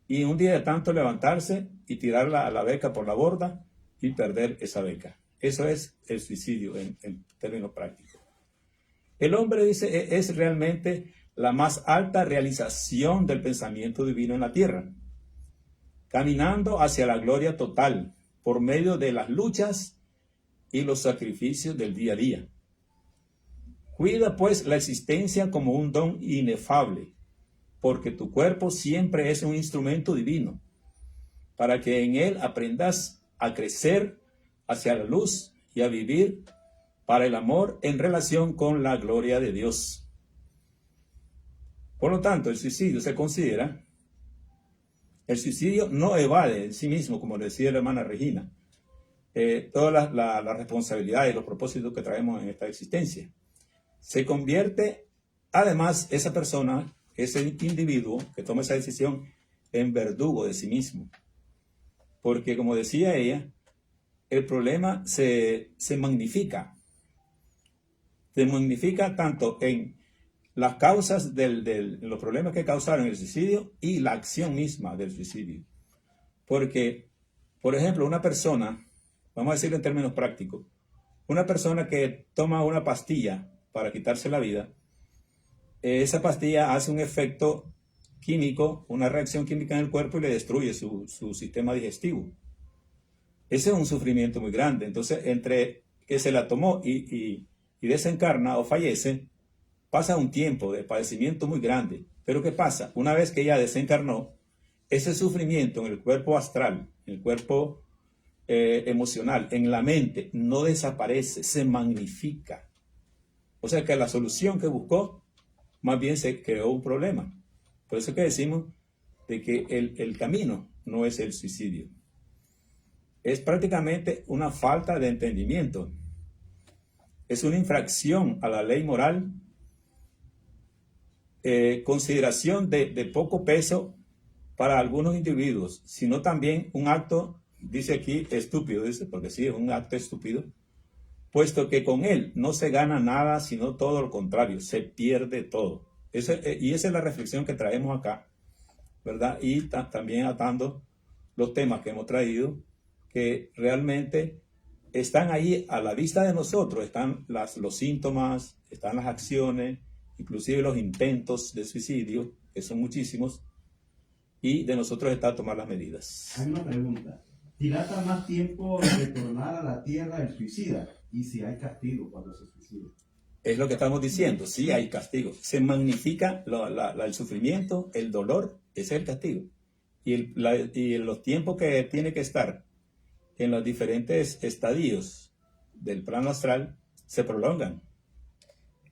y un día de tanto levantarse y tirar la beca por la borda y perder esa beca. Eso es el suicidio en términos prácticos. El hombre, dice, es realmente la más alta realización del pensamiento divino en la tierra, caminando hacia la gloria total por medio de las luchas y los sacrificios del día a día. Cuida pues la existencia como un don inefable, porque tu cuerpo siempre es un instrumento divino, para que en él aprendas a crecer hacia la luz y a vivir para el amor en relación con la gloria de Dios. Por lo tanto, el suicidio no evade en sí mismo, como decía la hermana Regina, todas las responsabilidades y los propósitos que traemos en esta existencia. Se convierte, además, esa persona, ese individuo que toma esa decisión, en verdugo de sí mismo. Porque, como decía ella, el problema se magnifica. Se magnifica tanto en las causas los problemas que causaron el suicidio y la acción misma del suicidio. Porque, por ejemplo, una persona, vamos a decirlo en términos prácticos, una persona que toma una pastilla para quitarse la vida, esa pastilla hace un efecto químico, una reacción química en el cuerpo y le destruye su sistema digestivo. Ese es un sufrimiento muy grande. Entonces, entre que se la tomó y desencarna o fallece, pasa un tiempo de padecimiento muy grande. Pero ¿qué pasa? Una vez que ella desencarnó, ese sufrimiento en el cuerpo astral, en el cuerpo emocional, en la mente, no desaparece, se magnifica. O sea que la solución que buscó, más bien se creó un problema. Por eso que decimos de que el camino no es el suicidio. Es prácticamente una falta de entendimiento. Es una infracción a la ley moral, consideración de poco peso para algunos individuos, sino también un acto, dice aquí, estúpido, dice, porque sí, es un acto estúpido, puesto que con él no se gana nada, sino todo lo contrario, se pierde todo. Y esa es la reflexión que traemos acá, ¿verdad? Y también atando los temas que hemos traído, que realmente están ahí a la vista de nosotros, están los síntomas, están las acciones, inclusive los intentos de suicidio, que son muchísimos, y de nosotros está tomar las medidas. Hay una pregunta. ¿Dilata más tiempo retornar a la tierra el suicida? ¿Y si hay castigo cuando se suicida? Es lo que estamos diciendo, sí hay castigo. Se magnifica el sufrimiento, el dolor, ese es el castigo. Y los tiempos que tiene que estar en los diferentes estadios del plano astral se prolongan.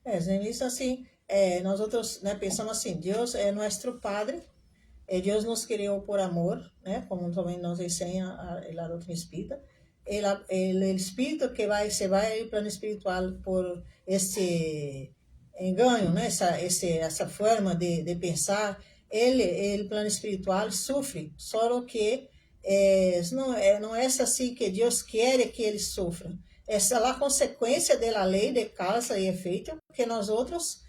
Isso assim, nosotros pensamos assim, Deus é nosso Padre, Deus nos criou por amor, como também nos ensina a doutrina espírita. El espírito que se vai ao plano espiritual por esse engano, essa forma de pensar, el plano espiritual sofre, só que não é assim que Deus quer que ele sofra. Essa é a consequência da lei de causa e efeito que nós outros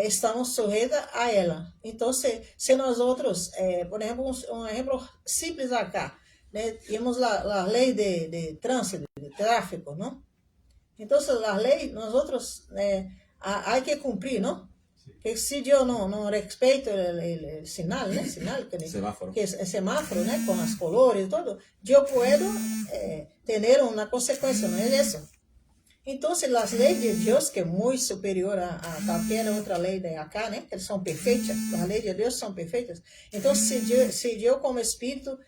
estamos sujeitos a ela. Então, se nós outros, por exemplo, um exemplo simples acá, temos a lei de trânsito, de tráfico, não? Então, a lei, nós outros, há que cumprir, não? Que se eu não respeito o sinal, né? Sinal Semáforo. Que é semáforo, né? Com as colores e tudo, eu posso ter uma consequência, não é isso? Então, as leis de Deus, que é muito superior a qualquer outra lei de acá, né? Que são perfeitas, as leis de Deus são perfeitas. Então, se eu como espírito,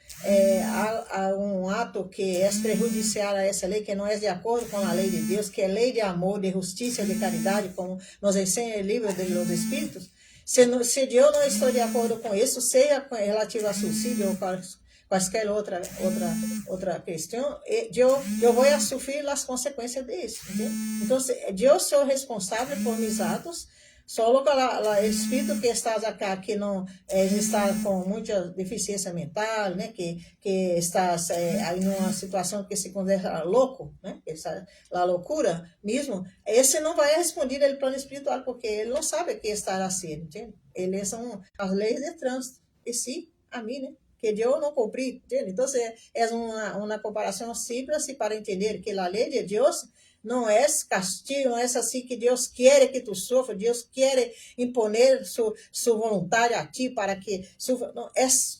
há um ato que é prejudicial a essa lei, que não é de acordo com a lei de Deus, que é lei de amor, de justiça, de caridade, como nos ensina o livro dos Espíritos, se eu não estou de acordo com isso, seja relativo a suicídio ou qualquer outra questão, eu vou sofrer as consequências disso. Entende? Então, eu sou responsável por meus atos, só o espírito que está aqui, que não está com muita deficiência mental, né, que está em uma situação que se considera louco, né, a loucura mesmo, esse não vai responder no plano espiritual, porque ele não sabe o que está assim, entende? Eles são as leis de trânsito, e sim, a mim, né? Que eu não cumpri, entende? Então, é uma comparação simples para entender que a lei de Deus no es castigo, no es así que Dios quiere que tú sufras, Dios quiere imponer su voluntad a ti para que sufra. No,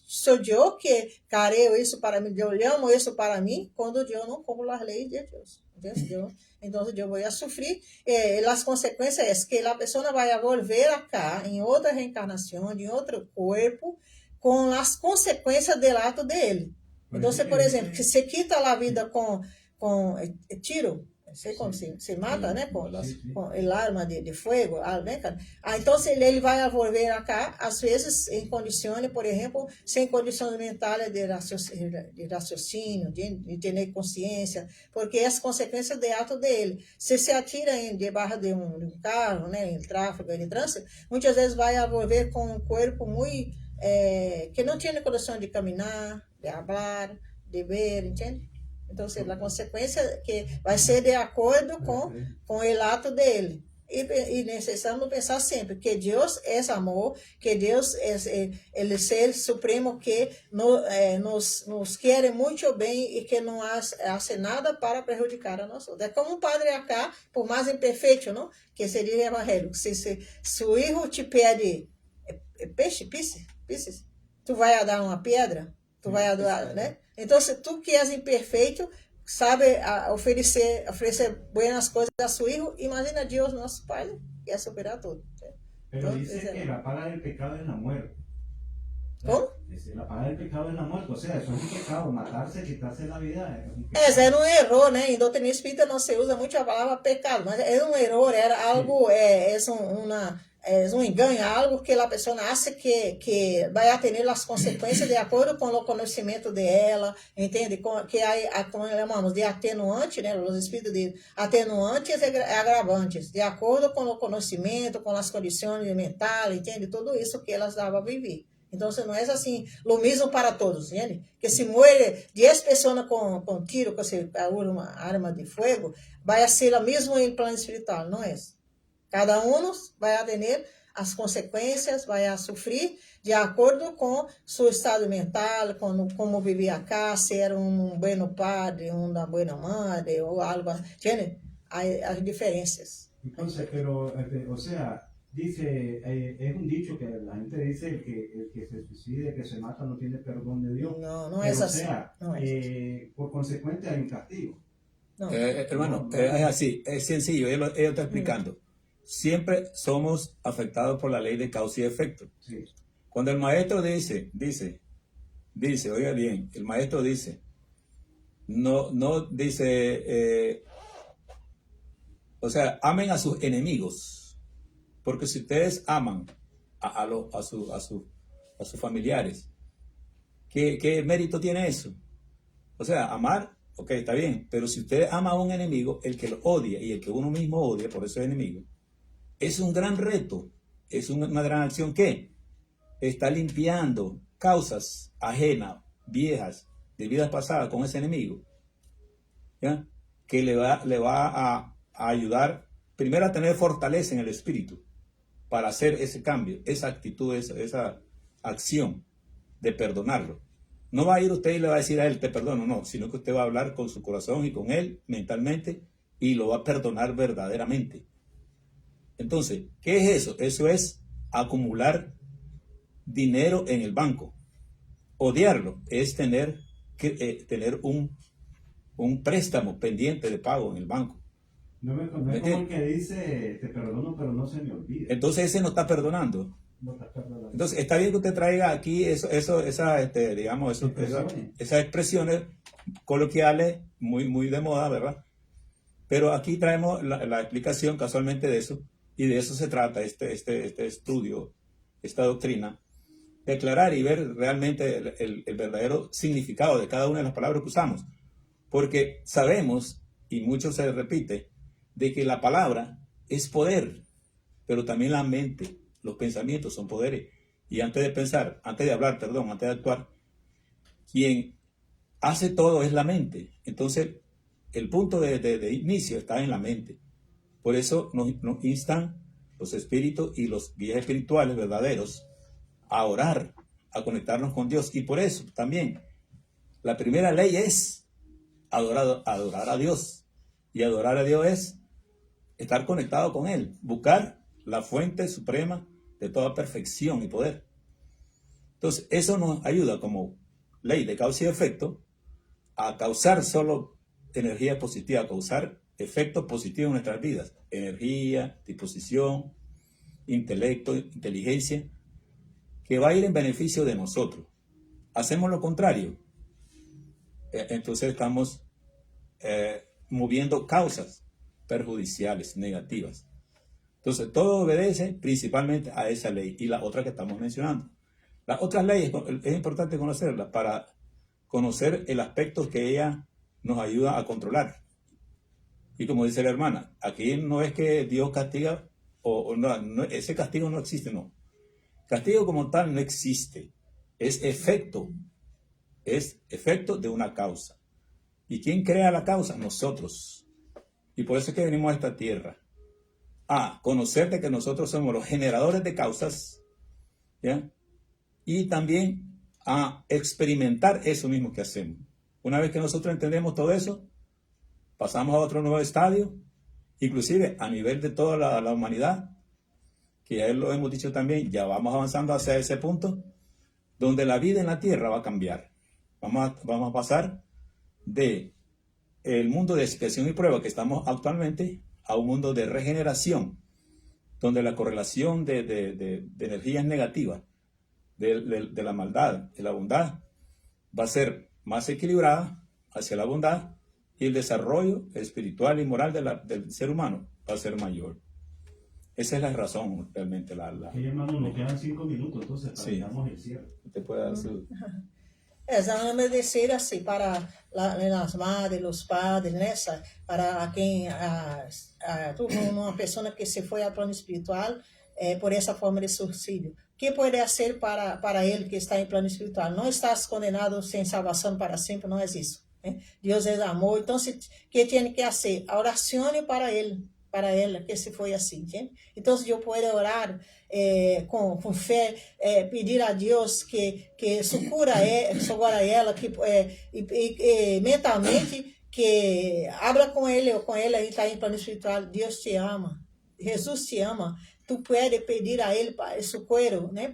soy yo que careo eso para mí, yo llamo eso para mí cuando yo no como las leyes de Dios. Entonces yo voy a sufrir. Las consecuencias es que la persona va a volver acá en otra reencarnación, en otro cuerpo, con las consecuencias del acto de él. Entonces, por ejemplo, que se quita la vida con tiro, sei como se mata, né? Com el arma de fuego, né? Entonces ele vai volver acá, às vezes em condições, por exemplo, sem condições mentais de raciocínio, de ter consciência, porque é as consequências do ato dele. Se atira debaixo de um carro, né? Em tráfego, em trânsito, muitas vezes vai volver com um corpo muito que não tem condição de caminhar, de falar, de ver, entende? Então, a consequência que vai ser de acordo com o ato dele. E necessitamos pensar sempre que Deus é amor, que Deus é o ser supremo que nos quer muito bem e que não hace nada para prejudicar a nós. É como um padre acá, por mais imperfeito, não? Que seria o evangelho. Se seu filho te pede pieces, tu vai dar uma pedra? Tu vai dar, né? Então, se tu que és imperfeito, sabe oferecer buenas coisas a seu filho, imagina Deus, nosso Pai, que é superar tudo. Pero dice que la paga del pecado es la muerte. ¿Cómo? Dice, la paga del pecado es la muerte. O sea, eso es un pecado, matarse, quitarse la vida. Es un pecado. Esse era um erro, né? Em doutrina espírita não se usa muito a palavra pecado, mas era um erro, era algo, um engano, algo que a pessoa acha que vai ter as consequências de acordo com o conhecimento dela, entende? Que como chamamos de atenuante, né? Os espíritos de atenuantes e agravantes, de acordo com o conhecimento, com as condições mentais, entende? Tudo isso que elas davam a viver. Então, não é assim, o mesmo para todos, entende? Que se muere 10 pessoas com tiro, com uma arma de fogo, vai ser o mesmo em plano espiritual, não é? Cada um vai ter as consequências, vai a sofrer de acordo com seu estado mental, com como vivia acá, se era um bom padre, uma boa madre, ou algo, entende? As diferenças. Entonces, pero, o sea, dice, es un dicho que la gente dice el que se suicide, que se mata, no tiene perdón de Dios. No es así. O sea, por consecuente hay un castigo. No. Hermano, es así, es sencillo, ella está explicando. Siempre somos afectados por la ley de causa y efecto. Sí. Cuando el maestro dice, oiga bien, el maestro dice, no dice, o sea, amen a sus enemigos, porque si ustedes aman a sus familiares, ¿qué mérito tiene eso? O sea, amar, ok, está bien, pero si usted ama a un enemigo, el que lo odia y el que uno mismo odia, por eso es enemigo, es un gran reto, es una gran acción que está limpiando causas ajenas, viejas, de vidas pasadas con ese enemigo, ¿ya? Que le va a ayudar primero a tener fortaleza en el espíritu para hacer ese cambio, esa actitud, esa acción de perdonarlo. No va a ir usted y le va a decir a él, te perdono, no, sino que usted va a hablar con su corazón y con él mentalmente y lo va a perdonar verdaderamente. Entonces, ¿qué es eso? Eso es acumular dinero en el banco. Odiarlo es tener un préstamo pendiente de pago en el banco. No es como el que dice, te perdono, pero no se me olvida. Entonces ese no está perdonando. No está perdonando. Entonces está bien que usted traiga aquí esas expresiones coloquiales muy de moda, ¿verdad? Pero aquí traemos la explicación casualmente de eso, y de eso se trata este estudio, esta doctrina, de aclarar y ver realmente el verdadero significado de cada una de las palabras que usamos. Porque sabemos, y mucho se repite, de que la palabra es poder, pero también la mente, los pensamientos son poderes. Y antes de actuar, quien hace todo es la mente. Entonces, el punto de inicio está en la mente. Por eso nos instan los espíritus y los guías espirituales verdaderos a orar, a conectarnos con Dios. Y por eso también la primera ley es adorar a Dios. Y adorar a Dios es estar conectado con Él, buscar la fuente suprema de toda perfección y poder. Entonces, eso nos ayuda como ley de causa y efecto a causar solo energía positiva, a causar efectos positivos en nuestras vidas. Energía, disposición, intelecto, inteligencia, que va a ir en beneficio de nosotros. Hacemos lo contrario, entonces estamos moviendo causas perjudiciales, negativas. Entonces todo obedece principalmente a esa ley y la otra que estamos mencionando. Las otras leyes es importante conocerlas para conocer el aspecto que ella nos ayuda a controlar. Y como dice la hermana, aquí no es que Dios castiga o no, ese castigo no existe, no. Castigo como tal no existe. Es efecto de una causa. ¿Y quién crea la causa? Nosotros. Y por eso es que venimos a esta tierra. A conocer de que nosotros somos los generadores de causas, ¿ya? Y también a experimentar eso mismo que hacemos. Una vez que nosotros entendemos todo eso, pasamos a otro nuevo estadio, inclusive a nivel de toda la humanidad, que ya lo hemos dicho también, ya vamos avanzando hacia ese punto, donde la vida en la tierra va a cambiar. Vamos a pasar de el mundo de expiación y prueba que estamos actualmente a un mundo de regeneración, donde la correlación de energías negativas, de la maldad, de la bondad, va a ser más equilibrada hacia la bondad y el desarrollo espiritual y moral del ser humano va a ser mayor. Esa es la razón realmente. Sí, hermano, nos quedan 5 minutos, entonces para que hagamos el cierre. Te puede dar su... Déjame decir así, para las madres, los padres, né? Para quem tuvo uma pessoa que se foi ao plano espiritual por essa forma de suicídio. O que pode ser para ele que está em plano espiritual? Não estás condenado sem salvação para sempre, não é isso. Né? Deus é amor, então o que tem que fazer? A oração para ele, para ela, que se foi assim, entende? Então, eu posso orar com fé, pedir a Deus que socorra ela, que mentalmente, que habla com ele ou com ela e está em plano espiritual. Deus te ama, Jesus te ama. Tu puedes pedir a ele socorro, né,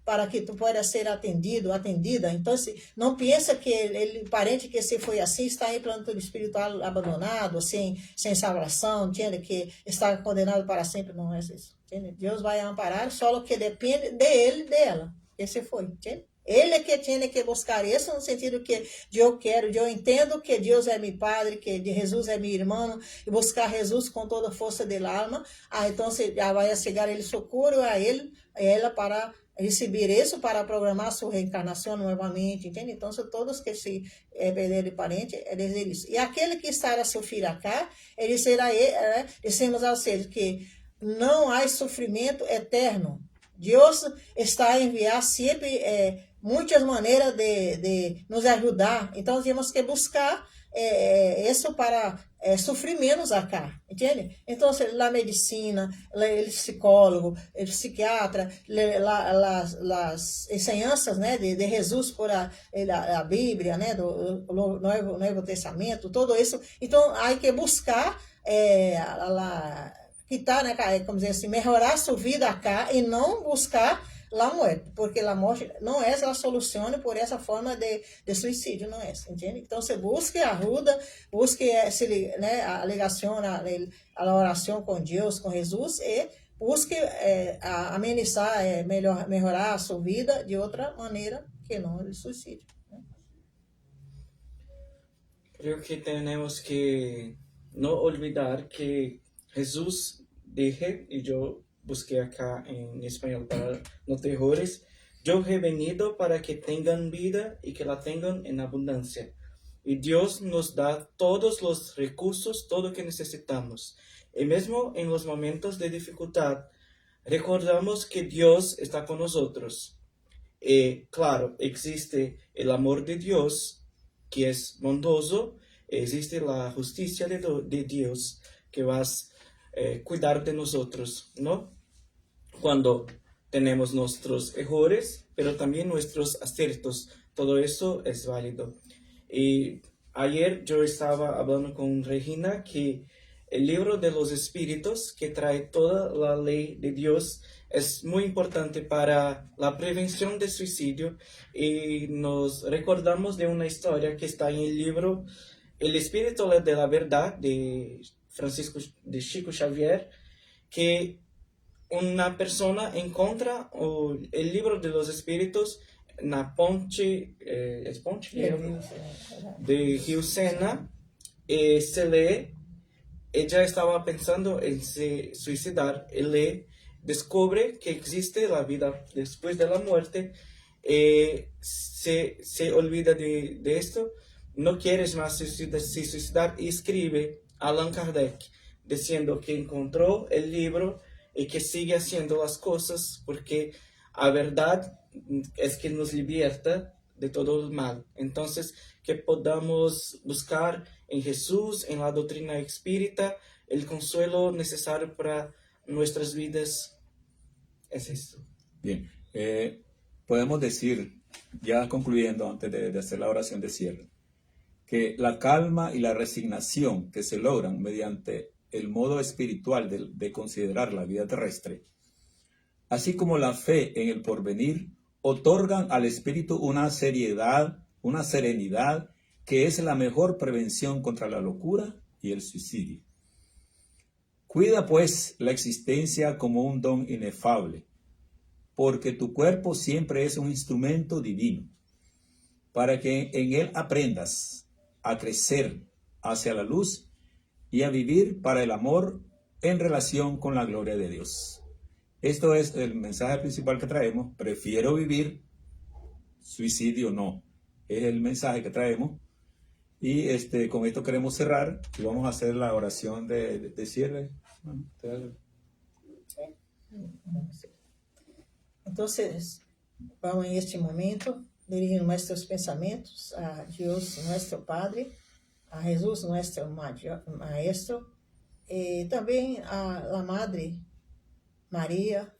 para que tu possa ser atendida. Então, não pensa que ele parente que se foi assim está em plano espiritual abandonado, sem salvação, entende? Que está condenado para sempre, não é isso. Entende? Deus vai amparar, só que depende de ele, dela, que se foi, entende? Ele é que tem que buscar isso no sentido que eu entendo que Deus é meu Padre, que Jesus é meu irmão, e buscar Jesus com toda a força da alma, então já vai chegar ele socorro a ela para receber isso, para programar sua reencarnação novamente, entende? Então, todos que se perderem parente, eles. E aquele que está a sofrer acá, ele será, dizemos ao ser que não há sofrimento eterno. Deus está a enviar sempre muitas maneiras de nos ajudar. Então, temos que buscar isso para sofrer menos acá, entende? Então, a medicina, o psicólogo, o psiquiatra, as ensinanças, né, de Jesus por a Bíblia, né, do Novo Testamento, tudo isso. Então, há que buscar quitar, né, como dizer assim, melhorar a sua vida acá e não buscar a morte, porque a morte não é a solução por essa forma de suicídio, não é, entende? Então, você busque ajuda, busque né, a ligação, a oração com Deus, com Jesus, e busque amenizar, melhorar a sua vida de outra maneira que não o suicídio. Né? Creo que tenemos que no olvidar que Jesús dije, y yo busqué acá en español para no terrores, yo he venido para que tengan vida y que la tengan en abundancia. Y Dios nos da todos los recursos, todo lo que necesitamos. Y mismo en los momentos de dificultad, recordamos que Dios está con nosotros. Y claro, existe el amor de Dios, que es bondoso, existe la justicia de Dios, que va a cuidar de nosotros, ¿no? Cuando tenemos nuestros errores, pero también nuestros aciertos, todo eso es válido. Y ayer yo estaba hablando con Regina que el libro de los espíritus, que trae toda la ley de Dios, es muy importante para la prevención de suicidio, y nos recordamos de una historia que está en el libro El Espíritu de la Verdad de Chico Xavier, que una persona encuentra el libro de los espíritus en la ponte, de Rio Sena, se lee. Ella estaba pensando en se suicidar, y lee, descubre que existe la vida después de la muerte, se olvida de esto, no quiere más se suicidar, y escribe a Allan Kardec diciendo que encontró el libro y que sigue haciendo las cosas porque la verdad es que nos liberta de todo el mal. Entonces, que podamos buscar en Jesús, en la doctrina espírita, el consuelo necesario para nuestras vidas. Es esto. Bien, podemos decir, ya concluyendo antes de hacer la oración de cierre, que la calma y la resignación que se logran mediante el modo espiritual de considerar la vida terrestre, así como la fe en el porvenir, otorgan al espíritu una seriedad, una serenidad que es la mejor prevención contra la locura y el suicidio. Cuida pues la existencia como un don inefable, porque tu cuerpo siempre es un instrumento divino, para que en él aprendas a crecer hacia la luz y a vivir para el amor en relación con la gloria de Dios. Esto es el mensaje principal que traemos. Prefiero vivir, suicidio no. Es el mensaje que traemos. Y con esto queremos cerrar y vamos a hacer la oración de cierre. Entonces, vamos en este momento dirigir nuestros pensamientos a Dios nuestro Padre, a Jesús nuestro Maestro, también a la Madre María,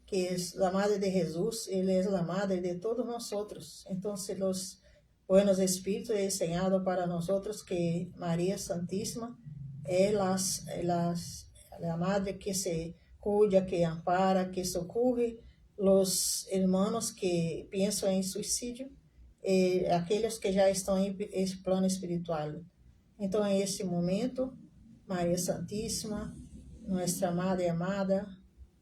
que es la Madre de Jesús. Él es la Madre de todos nosotros. Entonces los buenos espíritus han enseñado para nosotros que María Santísima es la Madre que se cuida, que ampara, que socorre los hermanos que piensan en suicidio, aquellos que ya están en ese plano espiritual. Entonces, en este momento, María Santísima, nuestra Madre amada,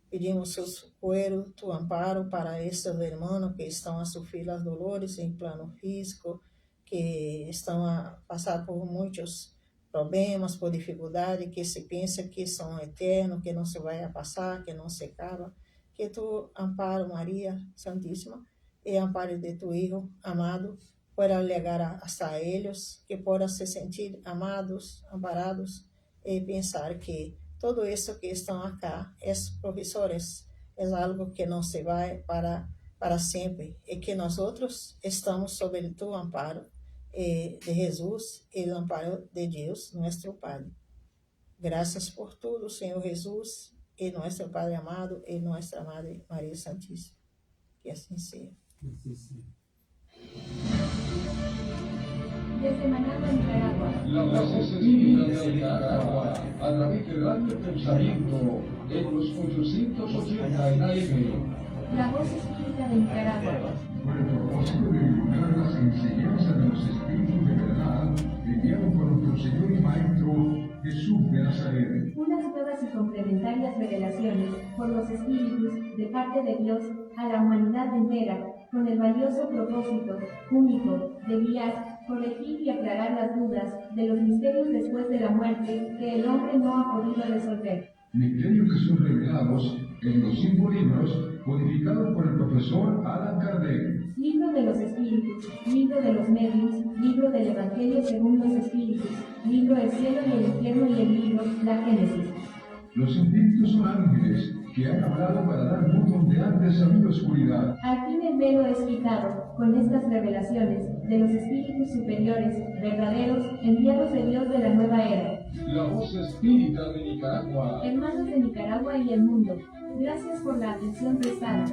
pedimos su socorro, tu amparo para estos hermanos que están a sufrir las dolores en plano físico, que están a pasar por muchos problemas, por dificuldades, que se piensa que son eternos, que no se vaya a pasar, que no se acaba. Que tu amparo, María Santísima, y amparo de tu Hijo amado, pueda llegar hasta ellos, que puedan se sentir amados, amparados, y pensar que todo eso que están acá es profesores, es algo que no se va para siempre, y que nosotros estamos sobre tu amparo de Jesús y el amparo de Dios nuestro Padre. Gracias por todo, Señor Jesús, y nuestro Padre amado, y nuestra Madre María Santísima. Que así sea. Desde Managua, Nicaragua. La voz espírita de Nicaragua, a través del radio pensamiento en los 880 en AM. La voz espírita de Nicaragua. Con el propósito de divulgar las enseñanzas de los espíritus de verdad, enviado por nuestro Señor y Maestro Jesús de Nazaret. Unas nuevas y complementarias revelaciones por los espíritus de parte de Dios a la humanidad entera, con el valioso propósito único de guiar, corregir y aclarar las dudas de los misterios después de la muerte que el hombre no ha podido resolver. Misterios que son revelados en los 5 libros codificados por el profesor Allan Kardec. Libro de los Espíritus, Libro de los Medios, Libro del Evangelio según los Espíritus, Libro del Cielo y el Infierno y el libro La Génesis. Los espíritus son ángeles que han hablado para dar luz donde antes había oscuridad. Al fin el velo es quitado con estas revelaciones de los espíritus superiores, verdaderos, enviados de Dios de la nueva era. La voz espírita de Nicaragua. Hermanos de Nicaragua y el mundo, gracias por la atención prestada.